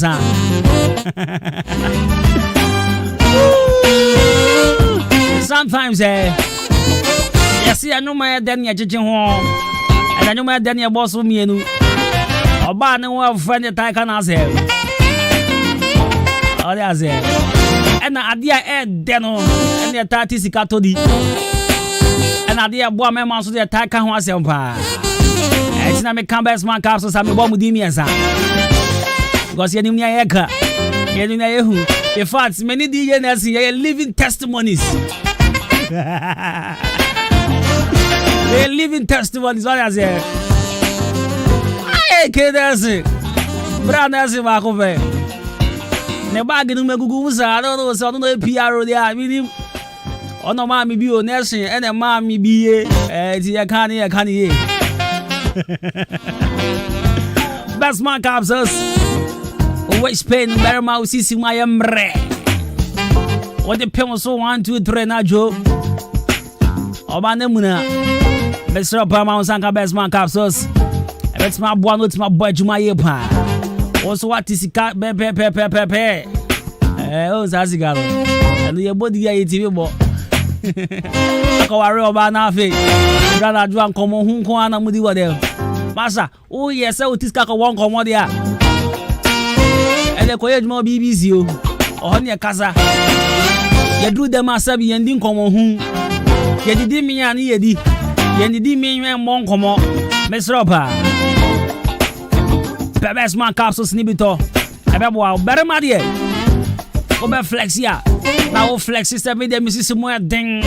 sometimes you see I know my then you judging home and I know my then you boss with me and oba no one friend that I can ask him. Oh that's it. And adia then and the 30 sikatodi and adia boy me man so the attack kan ho asem pa. It's not me come best man capsules am bo mudi mi ensa. Because you nim ya yeka. You nim ya hu. In fact, many DNS here living testimonies. They living testimonies. What I say? Hey, kidasi. Brandasi makope. Ne bag no me gugu musa. I don't know. So I don't know PR there. Meaning, ono ma mi bi o nursing. Ene ma mi bi ye. Ti ya kan ye. Best man capsules. Always pain very mouse is my emre. What the pen was so 1, 2, 3 na Joe. Obanemuna. Mr. Pama Sanka best man capsules. It's my boy, it's my boy Juma Yepa. Also what is cat be oh Zazigaro. And your body ya TV bo. Akawari oba na afi. Brother Adwuma komo hu ko ana mudi wode. Masa, oh yes, I this kaka won komo dia. Ele koye djuma BBC o. Oh ne kasa. Ye do dem asabi ye ndin komo hu. Ye didi mi ya ni ye di. Ye didi mi nwen mon komo. Mesropa. Best man capsules nibito. Ebe bo better ma die. Obe flex ya. Na o flex system me dem misi mo ding.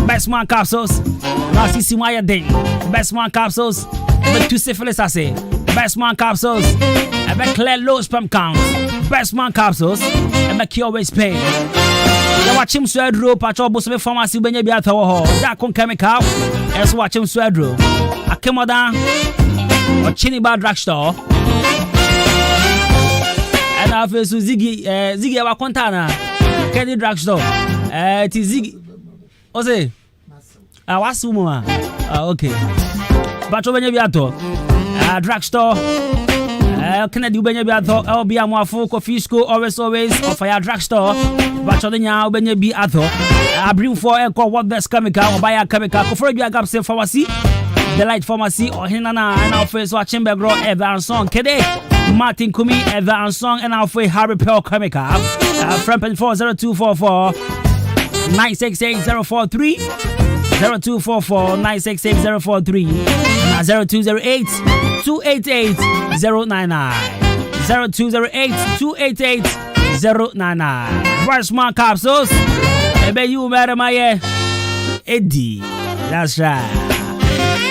Best man capsules. Na sisi mo ya ding. Best man capsules. Ebe two syphilis I say. Best man capsules. Ebe clear low sperm count. Best man capsules. Ebe cure waist pain. Ya watch him swedro patrol bo so pharmacy benye bi atawo ho. Da kon chemical. Es watch him swedro. Akemoda. Or Chiniba drugstore. And I feel so Ziggy our Quantana. Kenny drugstore. It is Ziggy. Ose. What's Summa? Okay. But when you be at drugstore. Kennedy Benyabiato, Elbia Mwafu, Coffee School, always, or fire drugstore. But on now, Benyabiato. I bring for a call what best chemical or buy a chemical for a gap same pharmacy. The Light Pharmacy or Hinana and our face watching Begro Evan Song Kede Martin Kumi Evan Song and our face Harry Pearl Chemical from 0244 968043 0244 968043 0208 288 099 0208 288 099 Freshman capsules Ebe you madam Eddie. That's right.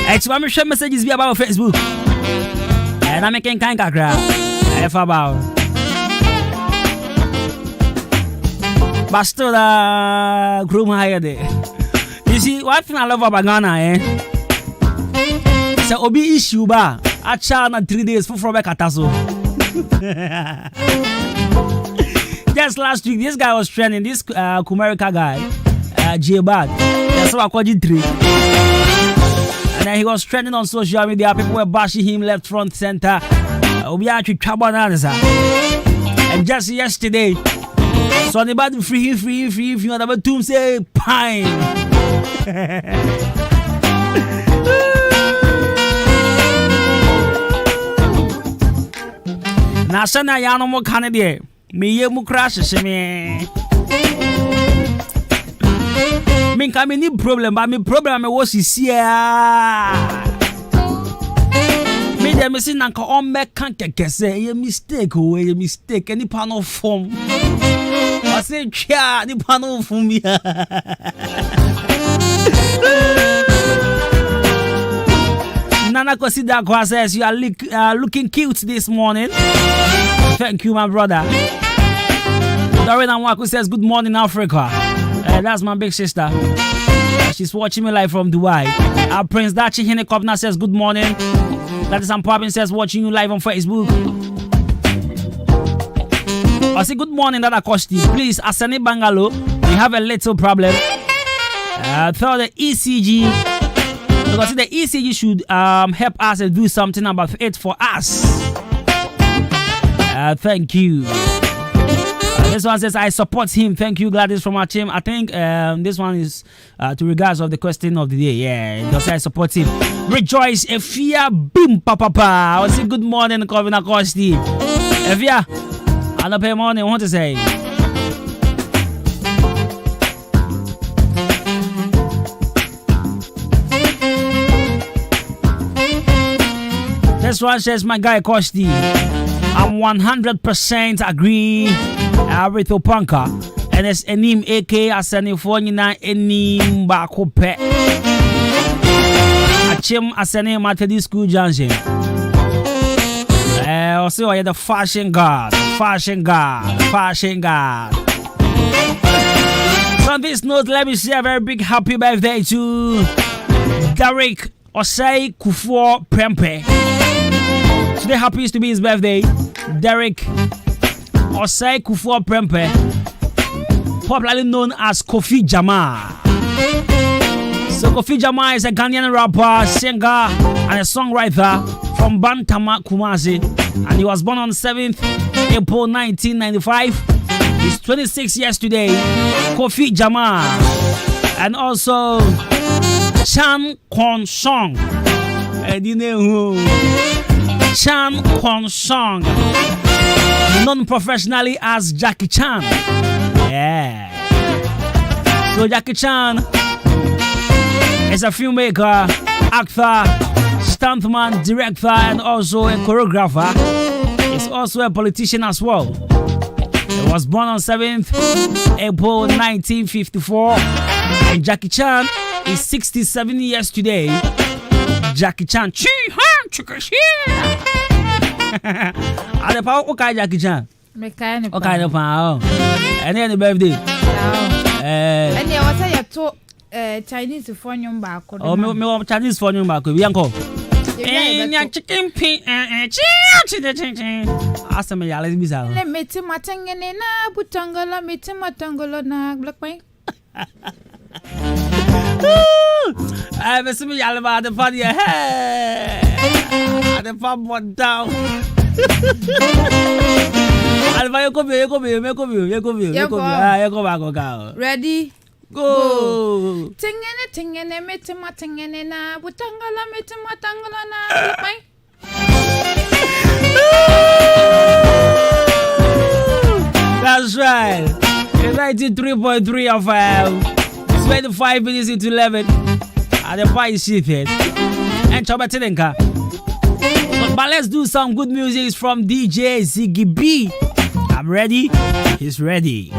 Extra share messages via our Facebook. And I'm making kind of crowd. If about Bastard groom higher there. You see, what thing I love about Ghana, So Obi issue ba. I charge 3 days for back at Tasso. Just last week, this guy was training this Kumerica guy, J-Bad. That's why I called you 3. And then he was trending on social media. People were bashing him left, front, center. We actually trouble answer. And just yesterday, so anybody free him. If you want to do say pine. Now, Sana Yano mo Canada. Me ye mu crash me. Me come any problem, but me problem me was here. Me dem say na ka on make kan keke say ye mistake o ye mistake any panel form. I say chia ni panel form ya. Nana consider says you are looking cute this morning. Thank you, my brother. Doreen Anwaku says good morning, Africa. That's my big sister. She's watching me live from Dubai. Prince Dachi Hinekopna says good morning. That is Poppin says watching you live on Facebook. I say good morning, Dada Costy. Please, Asani Bangalo, we have a little problem. Through the ECG. Because the ECG should help us and do something about it for us. Thank you. This one says I support him. Thank you, Gladys from our team. I think this one is to regards of the question of the day. Yeah, because I support him. Rejoice, Efia Bim Papa. I will say good morning, Kwabena Costy. Efia, I don't pay morning. I want to say. This one says my guy Costy. I'm 100% agree with Opanka. And it's Enim AK Asanifonyina Enim Bakope. Achim Asane Matadi School Junction. Also, I had the fashion guard. So on this note, let me say a very big happy birthday to Derek Osei Kufuor Prempe. Today happens to be his birthday. Derek Osei Kufuor Prempe, popularly known as Kofi Jamal. So Kofi Jamal is a Ghanaian rapper, singer, and a songwriter from Bantama, Kumasi. And he was born on 7th April 1995. He's 26 years today. Kofi Jamal. And also Chan Kwon Song. And you know who? Chan Kwon Song. Known professionally as Jackie Chan. Yeah. So Jackie Chan is a filmmaker, actor, stuntman, director, and also a choreographer. He's also a politician as well. He was born on 7th April 1954. And Jackie Chan is 67 years today. Jackie Chan. Adepa, okay, Jackie Chan. Okay, no power. And then the birthday. And you was say to Chinese for you back. Oh, me Chinese for you back. We uncle. Chicken pink. Ask me, let's be sad. Let me tell my tongue in a butangala, meet my tangle na black pine. I was me about the party. Hey, the pump went down. Ready? Go. Tingene, meet my tingene na butangala, meet my tangle na black pine. That's right. It's 93.3 of 25 minutes into 11. And the pie is shifted. And Chobatinenka. But let's do some good music from DJ Ziggy B. I'm ready. He's ready.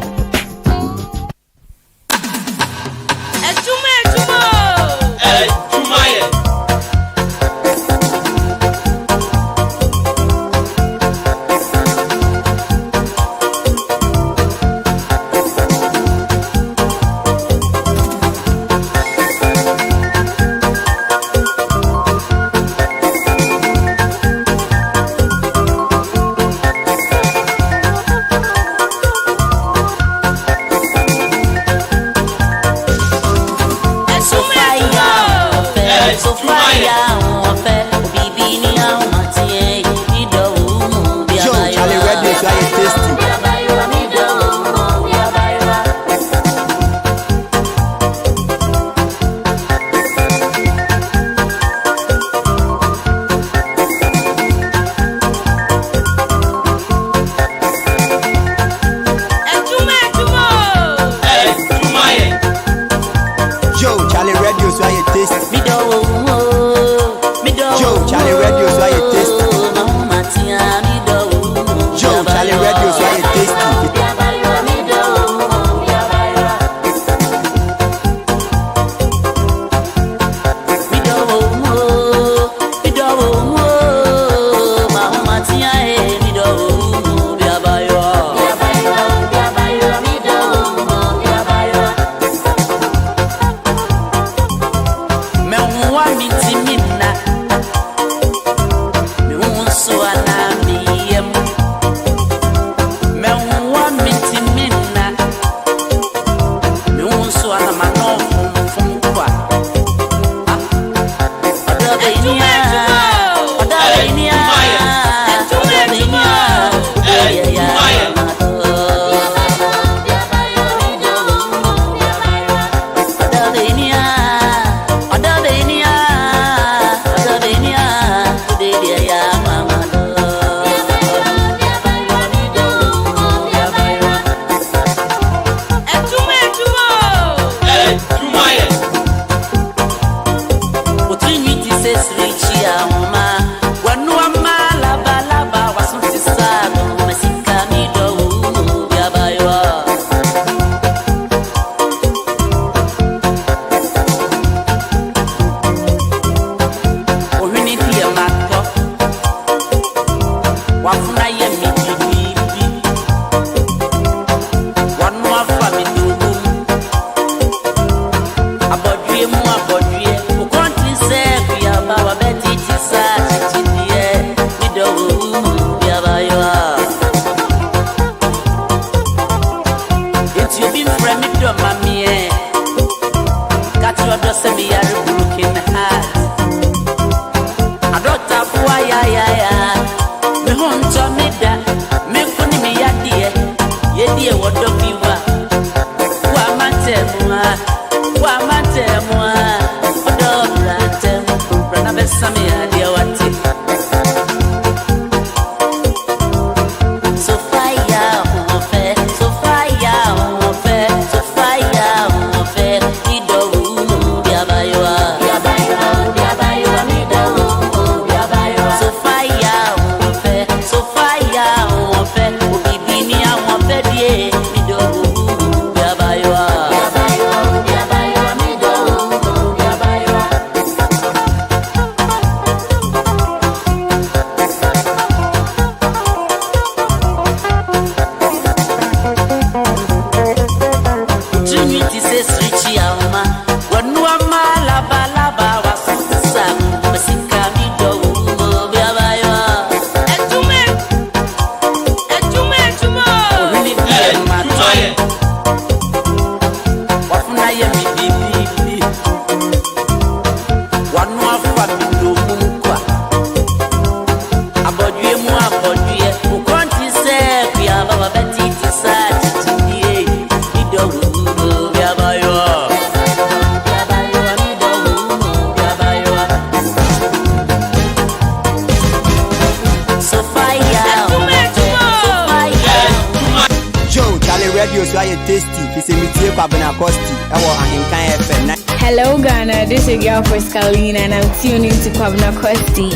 Charlie Radio so I tasty. It's a meeting Kwabena Costy. I want Ahinkan FM. Hello Ghana, this is your girl Friscalina and I'm tuning to Kwabena Costy.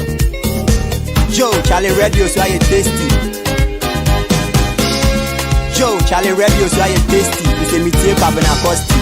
Joe, Charlie Radio so I tasty. Joe, Charlie Radio so I tasty. It's a meeting Kwabena Costy.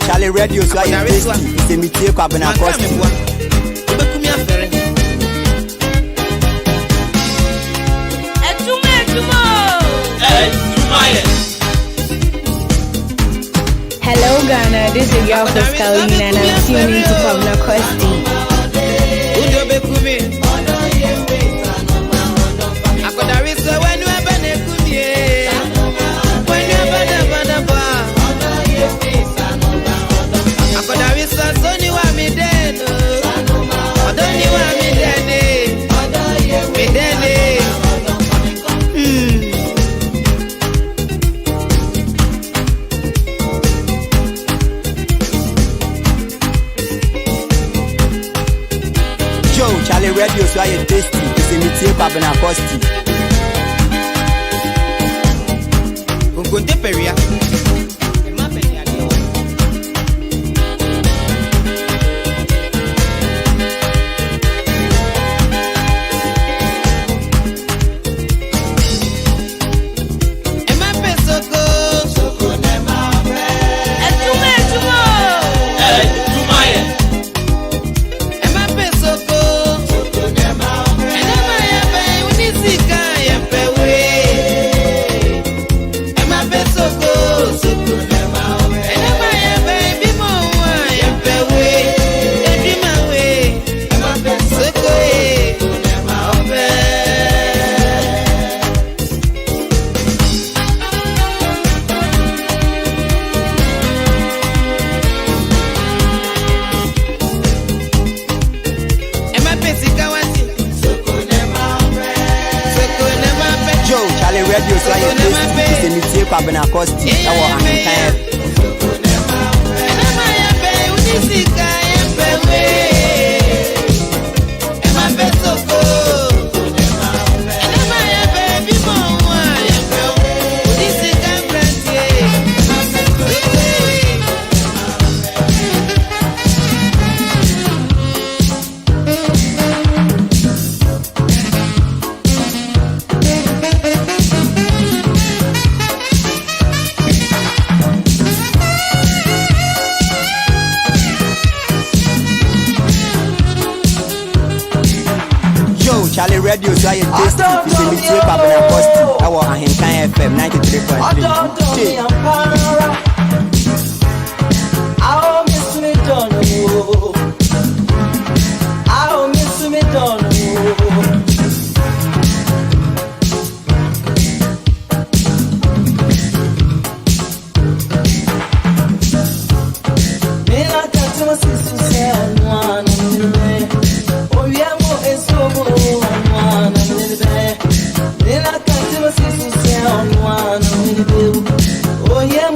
Charlie Radio so I tasty. It's a meeting Kwabena Costy. Hello Ghana, this is your girl Friscalina and I'm tuning to Kwabena Costy. Charlie Radio so I tasty. It's a meeting Kwabena Costy. Kunkunte peria. Radio so I tasty. It's a meeting Kwabena Costy. I want Ahinkan FM. Charlie Radio so I tasty. It's a meeting Kwabena Costy. I want Ahinkan FM 93.3. I'll miss me don't know. I'll miss me don't know. Oh yeah,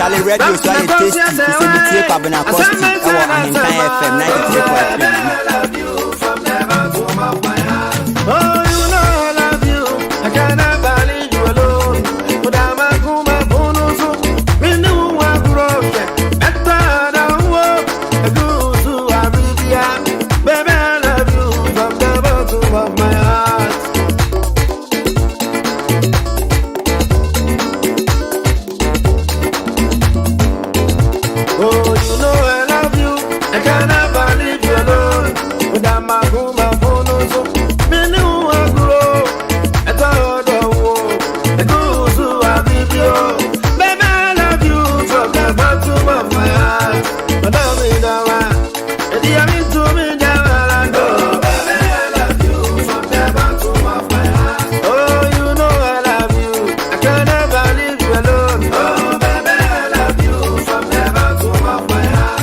Charlie Radio so I tasty. It's a Kwabena Costy. Our Ahinkan FM 93.3. Oh, you know I love you. I cannot leave you alone. But I'm a kuma bonus. We knew I grew up. Better than what I go to Arabia. Baby, I love you from the bottom of my heart. Oh, you know I love you. I cannot leave you alone. But I'm a kuma bonus. Me knew I grew up. I thought I would. I go to Arabia. Baby, I love you from the bottom of my heart. But I'm in the one. And you mean to me that I know. Baby, I love you from the bottom of my heart. Oh, you know I love you. I can never leave you alone. Oh, baby, I love you from the bottom of my heart.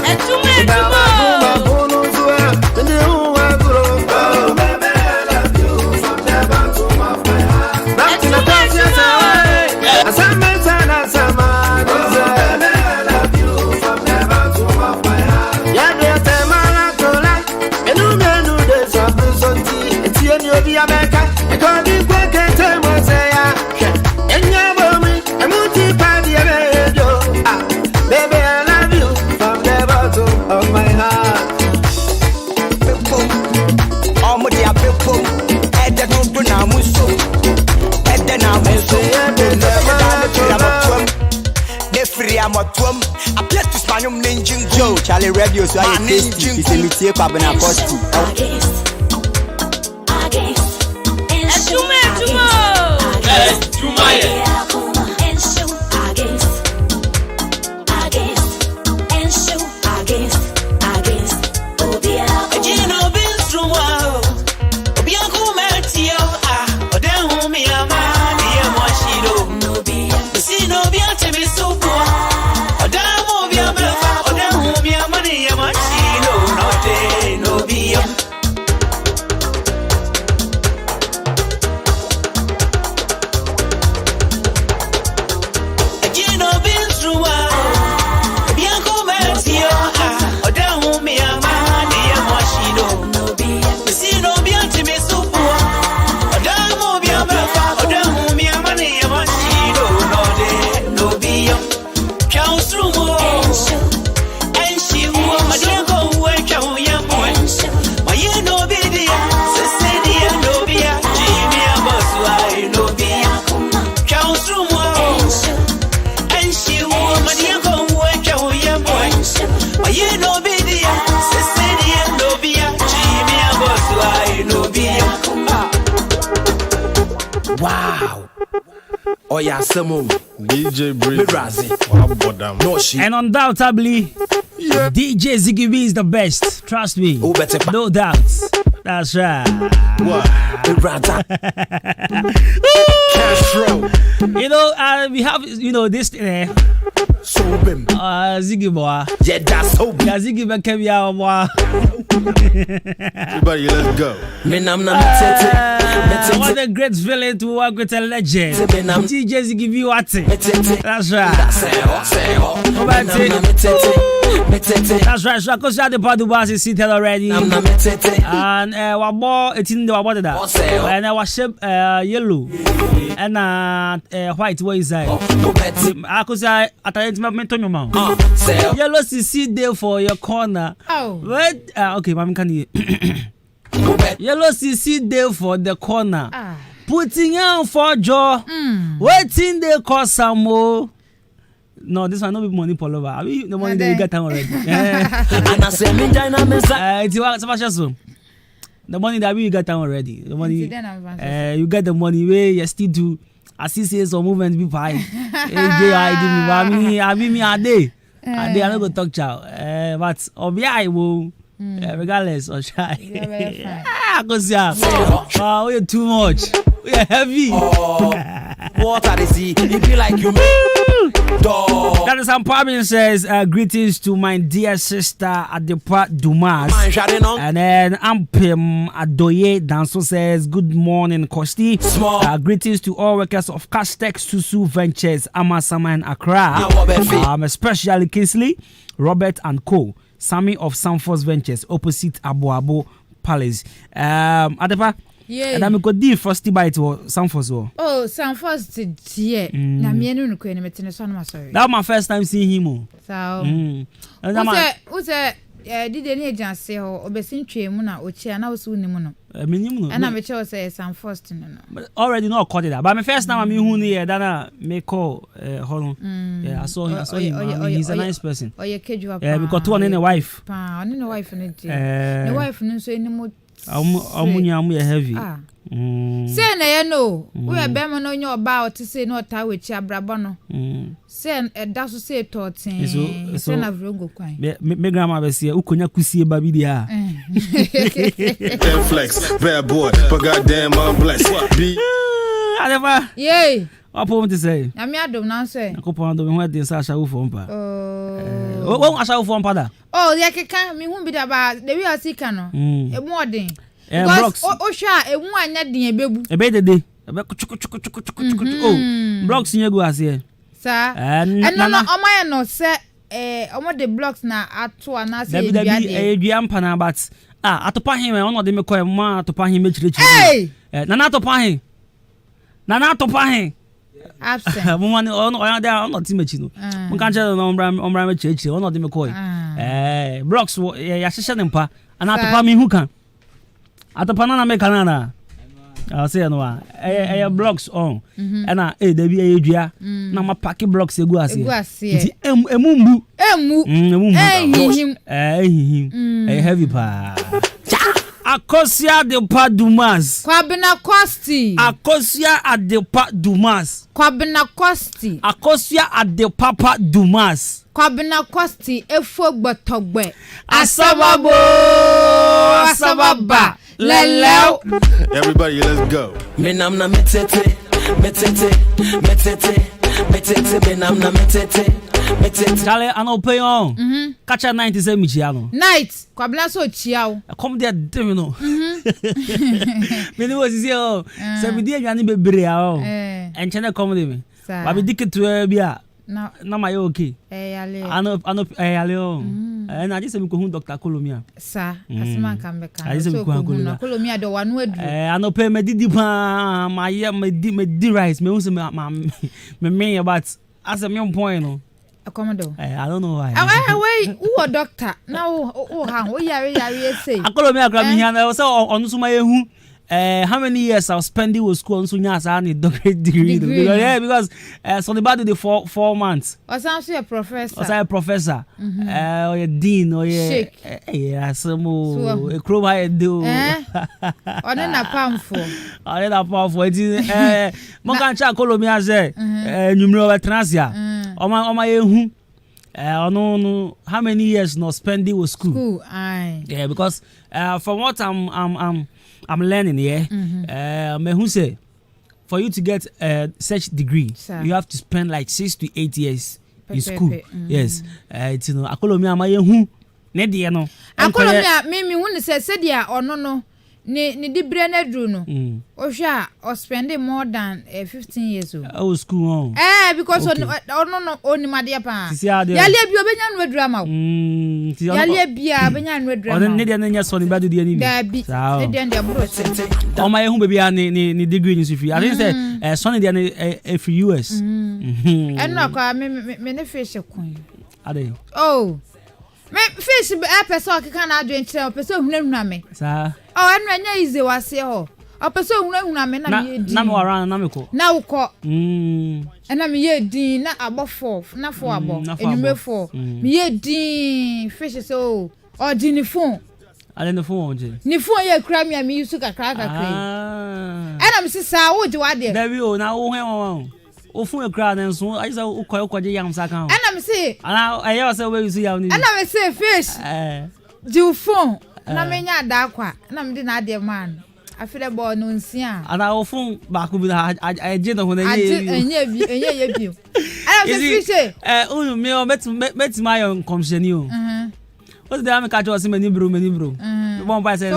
Joe, Charlie Radio, so I tasty. It's a meeting Kwabena Costy. Wow. Oh yeah, Samu. DJ Breezy. And undoubtedly, DJ Ziggy B is the best. Trust me. No doubt. That's right. You know, we have, you know, this Ziggy boy. Yeah, that's so. Yeah, Ziggy boy can be our boy. Everybody, let's go. What a great feeling to work with a legend. DJ Ziggy B watching. That's right. That's right. So I can see the Padubas is seated already. And one more, it's in the water that. And I was yellow and white. What is that? I could say at the end of my mouth. Yellow CC there for your corner. Oh. Wait. Okay, mom, can you? Yellow CC there for the corner. Putting on for jaw. Waiting there cause some more. No, this one no be money for over. I mean, the money that you get already. And I say, the money that we got already. The money, you get the money where you still do. I see some movement be fine. I mean, a day. I'm not going to talk child. But I will, regardless of shy. Because we're too much. We're heavy. Water the sea. It be like you. That is Ampabin says, greetings to my dear sister Adwuma Dumas. And then Ampim Adoye Danso says, good morning, Costy. Greetings to all workers of Castex Susu Ventures, Amasama and Accra. Especially Kingsley, Robert and Co. Sammy of Sanfors Ventures, opposite Abu Palace. Adepa. Yeah. And I'm going to Frosty Bite or Sanfors. Oh, Sanfors did, yeah. Na me no ko ni metene so no sorry. That was my first time seeing him. So. Who's did any agency or obesin twe mu na ochi na osu ni mu no. Minim no. And I sure say Sanfors no. But already not caught it. But my first time I who near that me call Holland. Yeah, I saw him. He's a nice person. Oh, you keju up. Yeah, because two on a wife. Pa, on a wife no dey. The wife no so any more Amunya heavy. Say na ye no. We be man no your about to say no ta we chi abrabo no. Say da so say totin. Say na vrogo kwan. Me grandma be say ukonya kusie ba bi dia. Flex, bad boy, but goddamn I'm blessed. Be Adeba. Yay. What want to say? Na me adom na say. Akopon adom ho den sa ashawo fo mpa. Oh, ashawo fo mpa da. Oh, ye keka me hu bi da ba the we asika no. E mu odin. Blocks. O hwa e mu anya den ebebu. Ebe dede. Ebe chuku. Oh, blocks nyegu ase. Sa. No omaye no se omo the blocks na ato ana se edua de. Edua mpa na but atopa hin we ono de me koy ma atopa hin me chire. Hey! Nana atopa hin. Absent. Mumani ono da ono ti mechi no. Mun kan che no ombra me chire ono de me koy. Blocks ya hihye ne mpa ana atopa mi hu kan. Atopa na me kanana. I say no blocks on. And da bi edua na ma pack blocks egu ase. Nti emumbu. Heavy pa. Akosia de Padumas. Kwabena Costy. Akosia Adepa Dumas. Kwabena Costy. Akosia Adepapa Dumas. Kwabena Costy efo gbotogbe. Asababo. Asababa. Lelew. Everybody, let's go. Menamna metete, menamna metete. Charlie, I know pay on. Catch a 97 Michiano. Night, Kwabena so chiao. Come there, you know. Many was here. 7 days, and be bria. And China come with me. But we dick to Bia. Na my okay. I know, and I just said, Dr. Colomia. Sir, as man can be kind. I just said, Colomia, the one word. I know pay me did my year, me rice, me also me about as a young point. A commodore. I don't know why. Away, who a doctor? Now, how we are say. I call me a Grammy, and I was on Sumaya. How many years I've spent with school on Sunyas and doctorate degree? Because so the body the 4 months. Or sounds a professor. Or a professor. Or a dean or a some a crow I do. Or then a powerful. Or then a powerful. It is Moncancha Colomia say numero transia. Oh my no how many years not spending with school? Aye. Yeah, because from what I'm learning here. Me who say for you to get such degree, you have to spend like 6 to 8 years in school. Yes, it's you know. Akolomia ma yehu ne de no. Akolomia me hu say dia ono no ni di brene dru no. Ohwa o spend more than 15 years old. Oh school. Because ono no onimade pa. Yale bi obenya no adru ama. Yale bia benya no adru ama. Ono ne de nya so ni badu de ni bi. Ne de ndia bro. O ma yehu baby ni degree ni sufi. I think say so ni de for US. Eno kwa me ne fish kun. Ade. Oh. Me fish be person keka na adwen kire person hunahuna me. Sa. Oh, eno anya easy wase ho. O person hunahuna me na me di. Na me waran na me ko. Na wo ko. Ena me ye din na abofo, na fo abo. Enumre fo. Me ye din fish so o di ni phone. Ale no phone je. Ni phone ye kra me me use kakra. Ena me sisa wo je wade. Dabi o na wo hwen won. O fun e kra na so I say o kwaje yam saka. Ena me say. Ana ayo say we use yam ni. Ena me say fish. Di phone. Na me nya da kwa. Na me di na ade man. Afile bo no nsia. Ana o fun ba ku bi na aje no ho na enye bi. Ana me met my own commission. What's the catch was many bro. One by say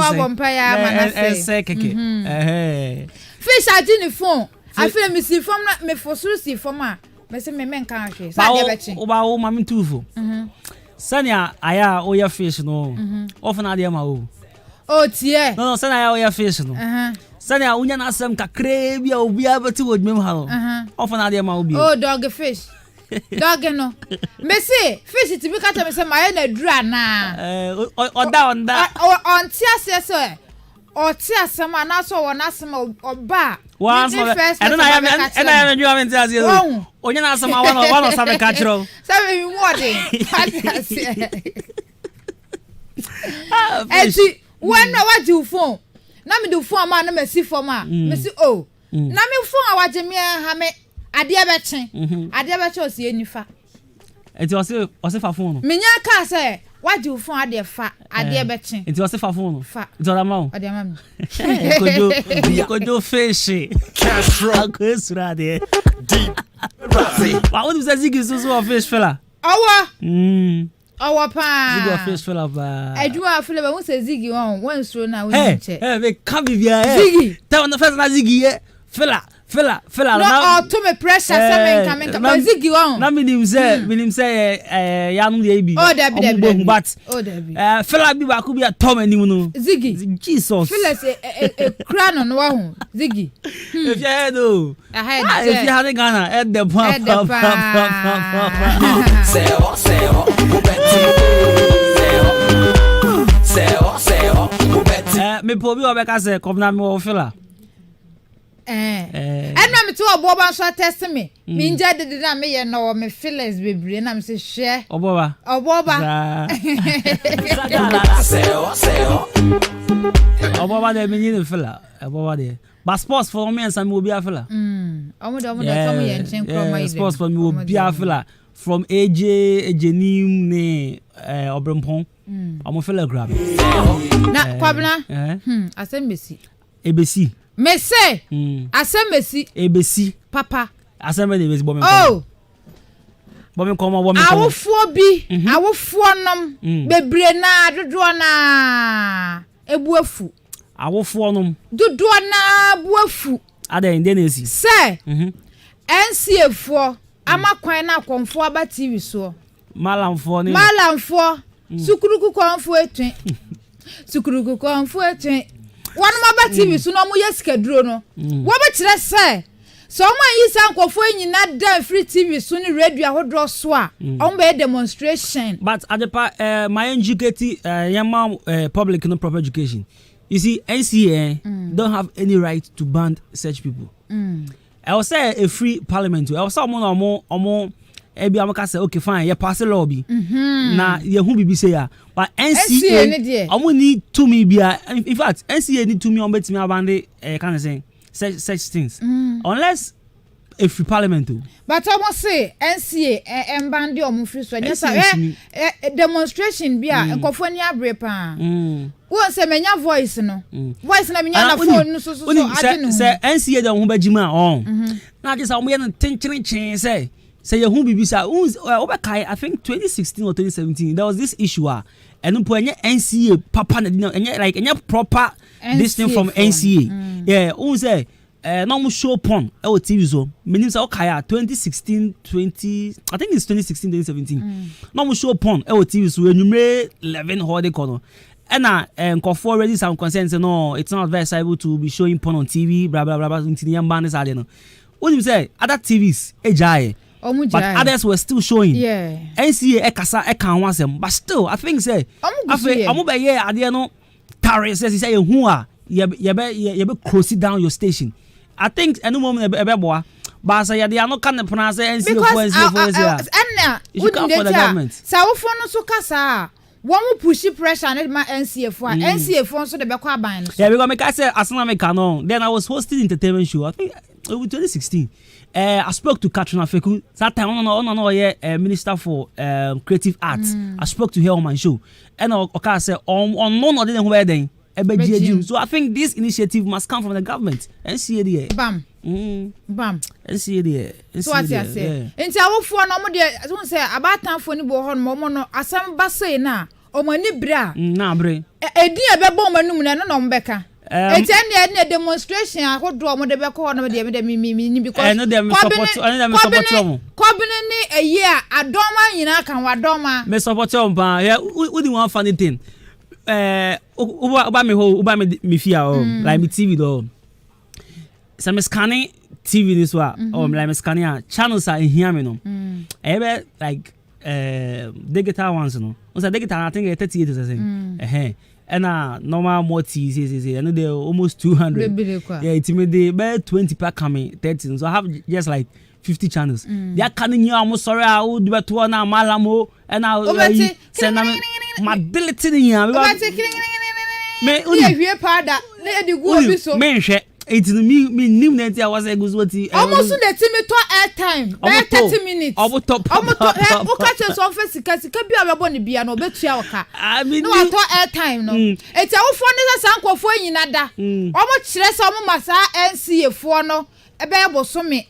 fish I didn't phone. I feel me see from me for sushi for ma. Me say me men can't fish. Oba o mami tufo. Sanya aya o ya fish no. Often ade ma o. Oh tie. No, sanya o ya fish no. Sanya unya na asem kakra bia obi abati wo dwem ha no. Often ade ma o bi. Oh dog fish. Dog no. Me say fish ti bi catch me say my na dura na. Oda. On tia say so. O tia sama na so wona asem oba. Once and I am you haven't said you. Onya na asem one of sabe catch ro. Sabe mi wodi. Eti when na what you phone. Na me do phone ma na me see for ma. Me see oh. Na me phone awaje me ha me ade abechen. Ade abechen o si enifa. Eti o se fa phone no. Me nya ka say what you phone ade fa ade abechen. Eti o se fa phone no. Fa. Eti o da ma o. Ade ma me. Kojo fish. Castro. Akwesura de. Deep. Wa wonu se zigi so fish fella. Owo. Owo pa. Zigi fish fella ba. Adwuma fella ba won se zigi won suro na won nche. Be kan bibia Zigi. Ta on first na zigi fella. No, to me pressure semen coming zigi won. Na minim say ya no dey bi. Oh Debbie. But fella bi ba ku bi atom anim no. Zigi. Jesus. Fella say crown no wa hu. Zigi. If you head oh. If you had Ghana at the me pobi obeka say Kwabena me wo fella. Enna me to oboba so test me. Me nja de na me ye no me feelings bebre na me say share. Oboba. Oboba de me ni fella. Oboba de. But sports for me and some will be a fella. Omo ye nchen kroma sports for me will be a fella from AJ Ejenim ne Obrempon. Omo fella grab. Na Kwabena. Asembesi. Ebesi. Me say asembesi ebesi papa asembesi ebesi bo me komo awofo bi awofo nom bebre na dodo na ebuafu awofo nom dodo na buafu ada inde na esi say NCFo amakwan na akonfo aba TV so malamfo sukuruku konfo etwen one mobile TV so no mo yesikaduro no wo be kire say so mo yi sankofo nyina da free TV so ni radio ahodo so a on be demonstration but adepa my educate yama public no proper education you see NCA don't have any right to ban such people I will say a free parliament I will say omo ebi amaka say okay fine you pass law bi na ye hu bibi say ya but NCA omo need to me bia in fact NCA need to me on betimi abande can say such things unless a free parliament but omo say NCA embande omo free so nya say demonstration bia nkofo ni abre pa won say menya voice no na menya na phone no so agene say NCA de ho bagima on na just omo ye no tinchirin say you who be bisa I think 2016 or 2017 there was this issue and NCA papa like any proper this thing from NCA say no show porn TV so meaning say okay 2016 20 I think it's 2016 2017 no show porn TV so enumerate 11 holiday corner and nkofo already some consent no it's not advisable to be showing porn on TV blah blah blah until the ban is no what you say other TVs ejai but others were still showing. Yeah. NCA ekasa ekan wasem, but still I think say amu be here ade no tare says say hu a ye be close down your station. I think any moment ebe boa but say they are not can pronounce NCA for NCA. You come for the government. Sa wo no so kasa one push pressure and my NCA for NCA for so the be kwa ban. Yeah, because me say asana me canon. Then I was hosting entertainment show. I think over 2016. I spoke to Katrina Feku. That time, no, Minister for Creative Arts. I spoke to her on my show, and I said, on none of them wedding. So I think this initiative must come from the government. NCA, bam. Bam. See there. So what you say? Nti awofo no mo de so say abatanfo ni bo ho no mo no asem ba say na o mani bra. Na bre. Edin e be bo manum na no mbeka. Eti demonstration ahodo mo de be ko no de me because no dem support them. Kwabena ni eyi a adoma nyina kan wadoma. Me support them pa. Yeah, we one funny thing. Uba me fear like me TV do. Some scanning TV this wa like me scanning channels are here me no. Ebe like digital ones no. Once digital I think 38 is saying. And normal multi say and they almost 200. Yeah, it's me they be 20 per coming 13. So I have just like 50 channels. They are canning you almost sorry I would be to na malamo and I send my ability here. Me hwe pada na e de go obi so. Me hwe it me nim na I was a good what almost the team to airtime. 30 minutes. Obo top. O catch so sika bia be boni bia no betua oka. No ato airtime no. Eti awofo ne sankofo nyina da. Omo kire se omo masa NCA fo no e be bosome.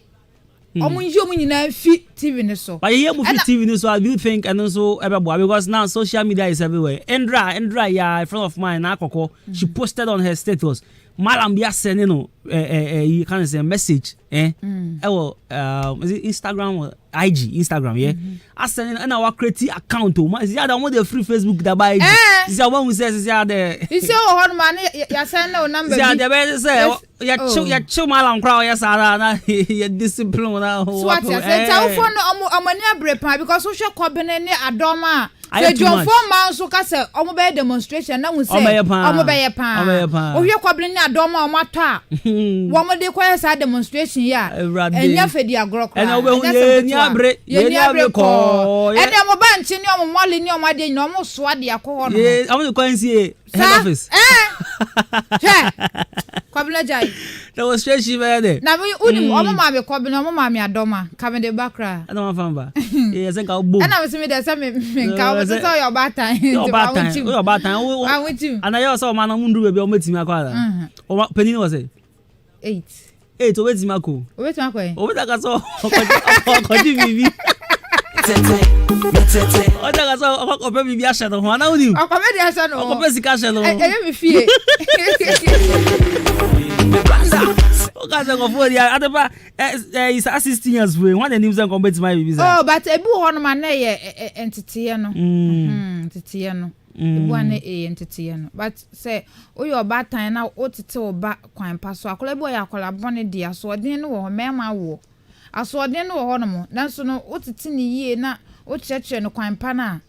Omo nji omo nyina fi TV ne so. But you move TV ne so I do think and also because now social media is everywhere. Endra yeah a friend of mine Akoko she posted on her status Malam bia sending no you can say message is it Instagram or Instagram yeah I send and our create account to is that one the free Facebook that buy is that one who says is that the is your hard man ya send no number yeah the better say ya chill malam crowd ya sara na ya discipline na so what you say tell for no amani abrepa because social Kwabena ni adoma the John 4 man so ka say omo be demonstration na we say omo be yepa o hwe Kwabena ni adoma o mato a wo mo de kwa say demonstration ya enya fedi agroko ena we hu ni abre ko ena mo ba nchi ni omo mole ni omo ade ni omo so ade akọ no omo ko nsie head office Kwabena jai demonstration be there na we uni omo ma be Kwabena omo ma me adoma Kamede bakra na ma famba say ka bo ena we say me dey say me ka so your bad time your bad time I with you and I also man mundu be o metimi akwala o penini was say 8 o wetimi ako o wetaka so ko di bibi o daga so ko pe bibi ashe no ho na uni o ko be di ashe no o ko pe sika ashe no me fie o ka se ko for dia adeba is assisting us we when the news and combat my bibi oh but ebu ho no man na ye entity no entity no ebu ane entity no but say o your bad time na o tete oba kwan paso akola bo ya akola bone dia so odin no wo mema wo aso odin no wo no mo nanso no o tete ni yie na o cheche no kwan pa na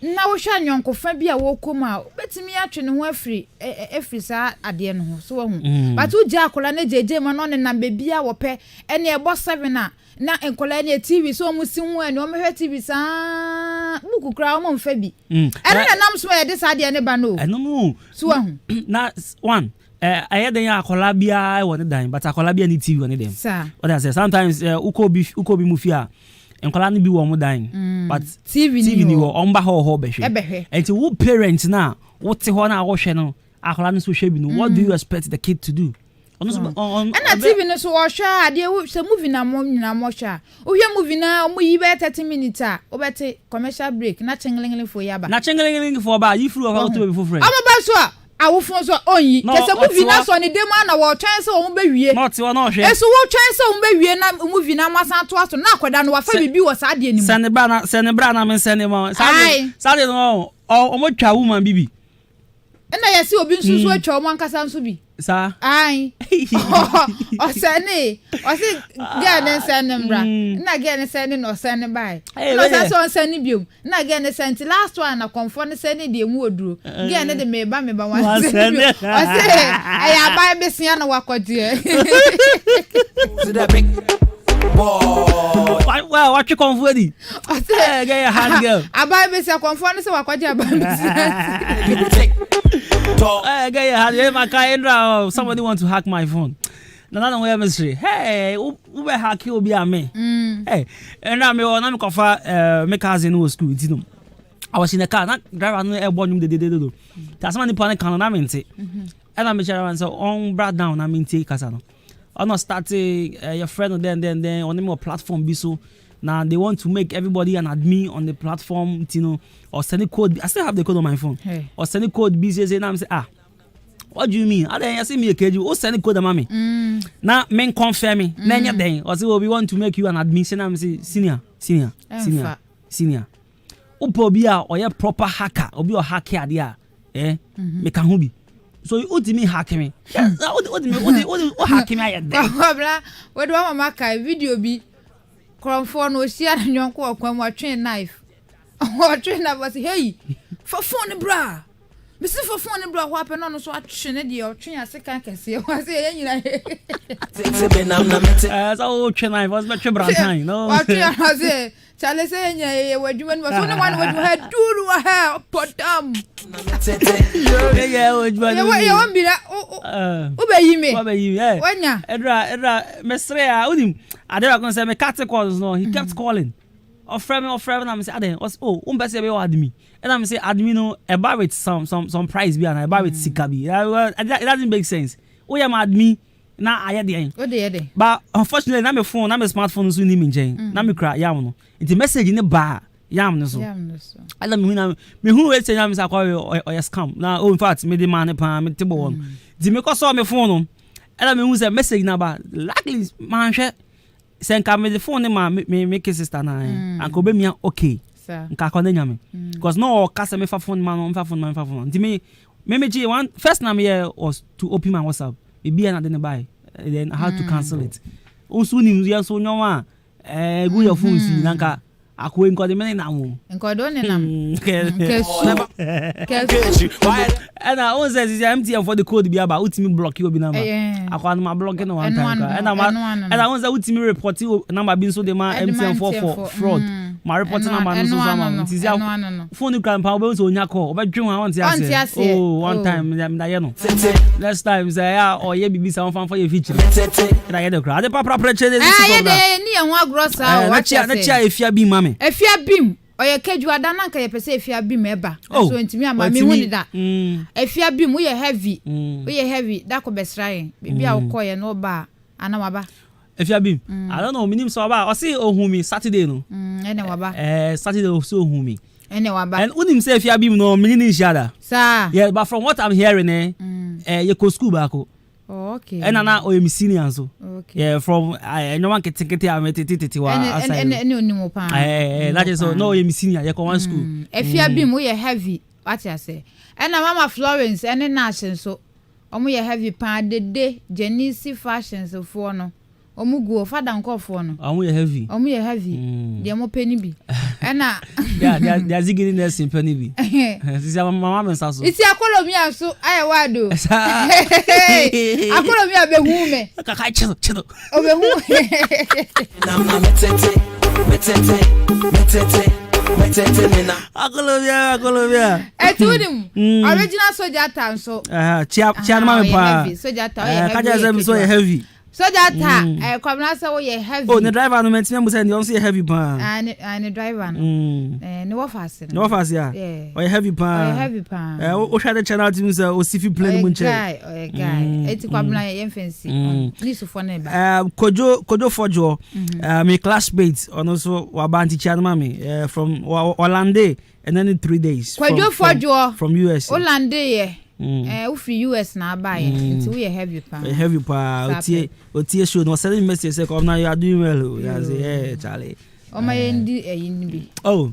wo hwa nyonkofa bi a wo koma betimi atwe ne ho afri sa ade no ho so wo hu but o ja akola na jeje ma no ne na bebia wo pe ene ebo 7 na enkola ne TV so mu si hu ene o mehwe TV sa buku kra o mo mfa bi ene na nam so e de sa ade ne ba no eno mu so wo hu na one ayeden akola bia won dan but akola bia ni TV won dem what I say sometimes uko bi mu fia enkola ni bi wo mo dan but TV ni wo omba ho behwe enti wo parents na wo te ho na wo hwe no akola no so hwe bi no what do you expect the kid to do on TV no so wo hwa ade wo se movie na mo nyina mo hwa wo hwe movie na mo yi be 30 minutes a wo bete commercial break na chengelengele fo ya ba na chengelengele fo ba you free of to be for friend amaba so a awofo so onyi kese movie na so ne dem na wo twen se wo be wie not wo no hwe eso wo twen se wo be wie na movie na masan to aso na akoda no wa fa bibi wo sa de ni mu sene bra na men sene ma sa de no o mo twa woman bibi na yesi obi nsusu atwa mo ankasa nso bi sa ai o sene o si ge ne sene mbra na ge ne sene no sene bai no sa so sene biom na ge ne sene last one na confirm ne sene de mu oduro ge ne de me ba wan sene o si aya bai be sia na wakodie to the big boy well what you confirm di o si ge ya hand girl abai be sia confirm ne se wakodie abai be sia guy had my car somebody want to hack my phone. No way mystery. Hey, who be hack you be a me? Hey, and I'm me cover my cousin who was school, you know. I was in a car, not driver no airborne the do. That's man the panic can I mean say. And I'm sure so on brought down I mean take casano. or not starting your friend or then on the platform be so. Now they want to make everybody an admin on the platform, you know, or send a code. I still have the code on my phone. Hey. Or send a code BCS and I'm say what do you mean? I then see me a KG. Oh, send a code, mommy. Now men confirm me. Then you or say we want to make you an admin. And I'm say senior. Upo bia or your proper hacker or be a hacker there. Me can who be. So you ultimate hack me. What hack me? I blah. What do I make a video be? Phone no share and your walk when we train knife. Or train that was hey for phone bra. Mr. for phone bra what happened on so I train or train a second can see was saying so train knife was much brand time. No. What I say Charlie saying where you went was only one when you had do hair put yeah, won't be that obey me. When ya Edra Mesrea Udim. I never gonna say me cat calls no. He kept calling. Or friend I'm say Aden was umbese be admin. And I'm say admin no about with some price be and about with sikabi. It doesn't make sense. Oh yeah, my admin na I dey. What dey? But unfortunately na my phone, na my smartphone so ni me njen. Na me cry yam no. It's message in the bar. Yam no so. I let me who wait say yam say call or scam. Na in fact me the man pa me table one. Di me call so my phone no. I let me who say message na ba. Likely man hwe senka me the phone ma me make sister na anko be me okay. Nka ko nya me. Because no case me fa phone man fa phone. Di me one first na me here was to open my WhatsApp. Be an then buy. Then I had to cancel it. Also nim ya so nwa go your phone see nanka akwe nko de me na mo. Nko do ne nam. And I always say is empty for the code be about ultimate block you be number. Akwa no ma block no one time. And I always say ultimate report number bin so de ma MTN for fraud. My report number no so am. It is ya phone can pa be so nya call. Oba dwen wan ti ase. Oh, one time na ye no. Next time say ya or ye bibi sa fan for your feature. Na ye de kra. Ade papa preche de this program. Ni ye ho agrosa wa chia efia bi mame. Efia bim oye keju adana nka ye pese efia bim eba so ntimi ama me huni da efia bim wo ye heavy da ko besrae bibia wo koye no ba anamaba efia bim I don't know minim so ba o say ohumi Saturday no ene waba Saturday so ohumi ene waba and unim say efia bim no minini shada sir yeah but from what I'm hearing ye ko school ba ko. Oh, okay. And na o yemi senior so. Okay. Yeah, from no one ketekete ametete wa aside. And onimo pa. That is so no yemi senior ye ko one school. Efia bim we heavy, what you say. And na mama Florence and nation so omo ye heavy pa de Jenisi fashions for no. Omo go father nko for no. Omo ye heavy. De mo penny bi. And na they are zigging in there penny bi. This is mama men so. It's akolomia so aye wado. Akolomia be hu me. Kaka chido. O be hu. Na metete mina. Akolomia. Etudim. Original soldier town so. Chia na me pa. Soldier town. Kaja say so heavy. So that Kwabena say we heavy. Oh, the driver no mention me say you say heavy pa. And driver no. No fast. Yeah. Oh, heavy pa. O share the channel to me say o sifi play mu nche. Guy. Eti Kwabena ye fancy. Ni so for na ba. Kojo Fojo, my classmates and also wabanti channel me from Orlando and then in 3 days. Kojo Fojo from US. Orlando ye. Free US na buy it we heavy pa. Heavy pa. Otie show no sending message say come now you are doing well. You say Charlie. O ma yendi bi. Oh.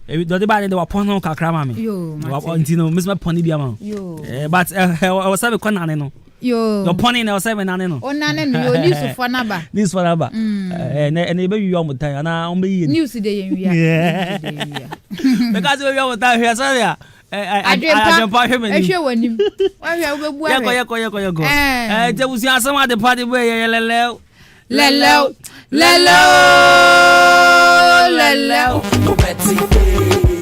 E do the ba dey wapon no kakra ma me. Yo. Until no miss my pony bi am. Yo. But I was say ko nane no. Yo. The pony na was say nane no. O nane no yo news for na ba. News for na ba. And e be wi am time na o be yi. News dey yen wi. Because we am time here so there. Adwuma ehwe wanim wa hwe obebu ahwe yeko jebusi asama de party boy lele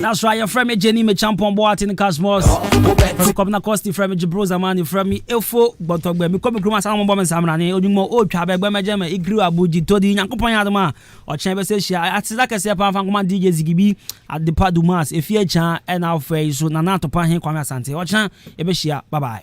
That's right, your friend me Jenny me champion boy in the Cosmos. Kwabena Costy friend me Jibroza man friend me Efo Gbotogbe me come kruma san mo me samra ne odwumo o twa be gbe meje me igri abuji to di Nyankopon adoma o chen be se hia atisa kese pa fan koma DJ Zigibi at the Adwuma efie chan and afei so na na to pa hen Kwame Asante o chan e be hia bye bye.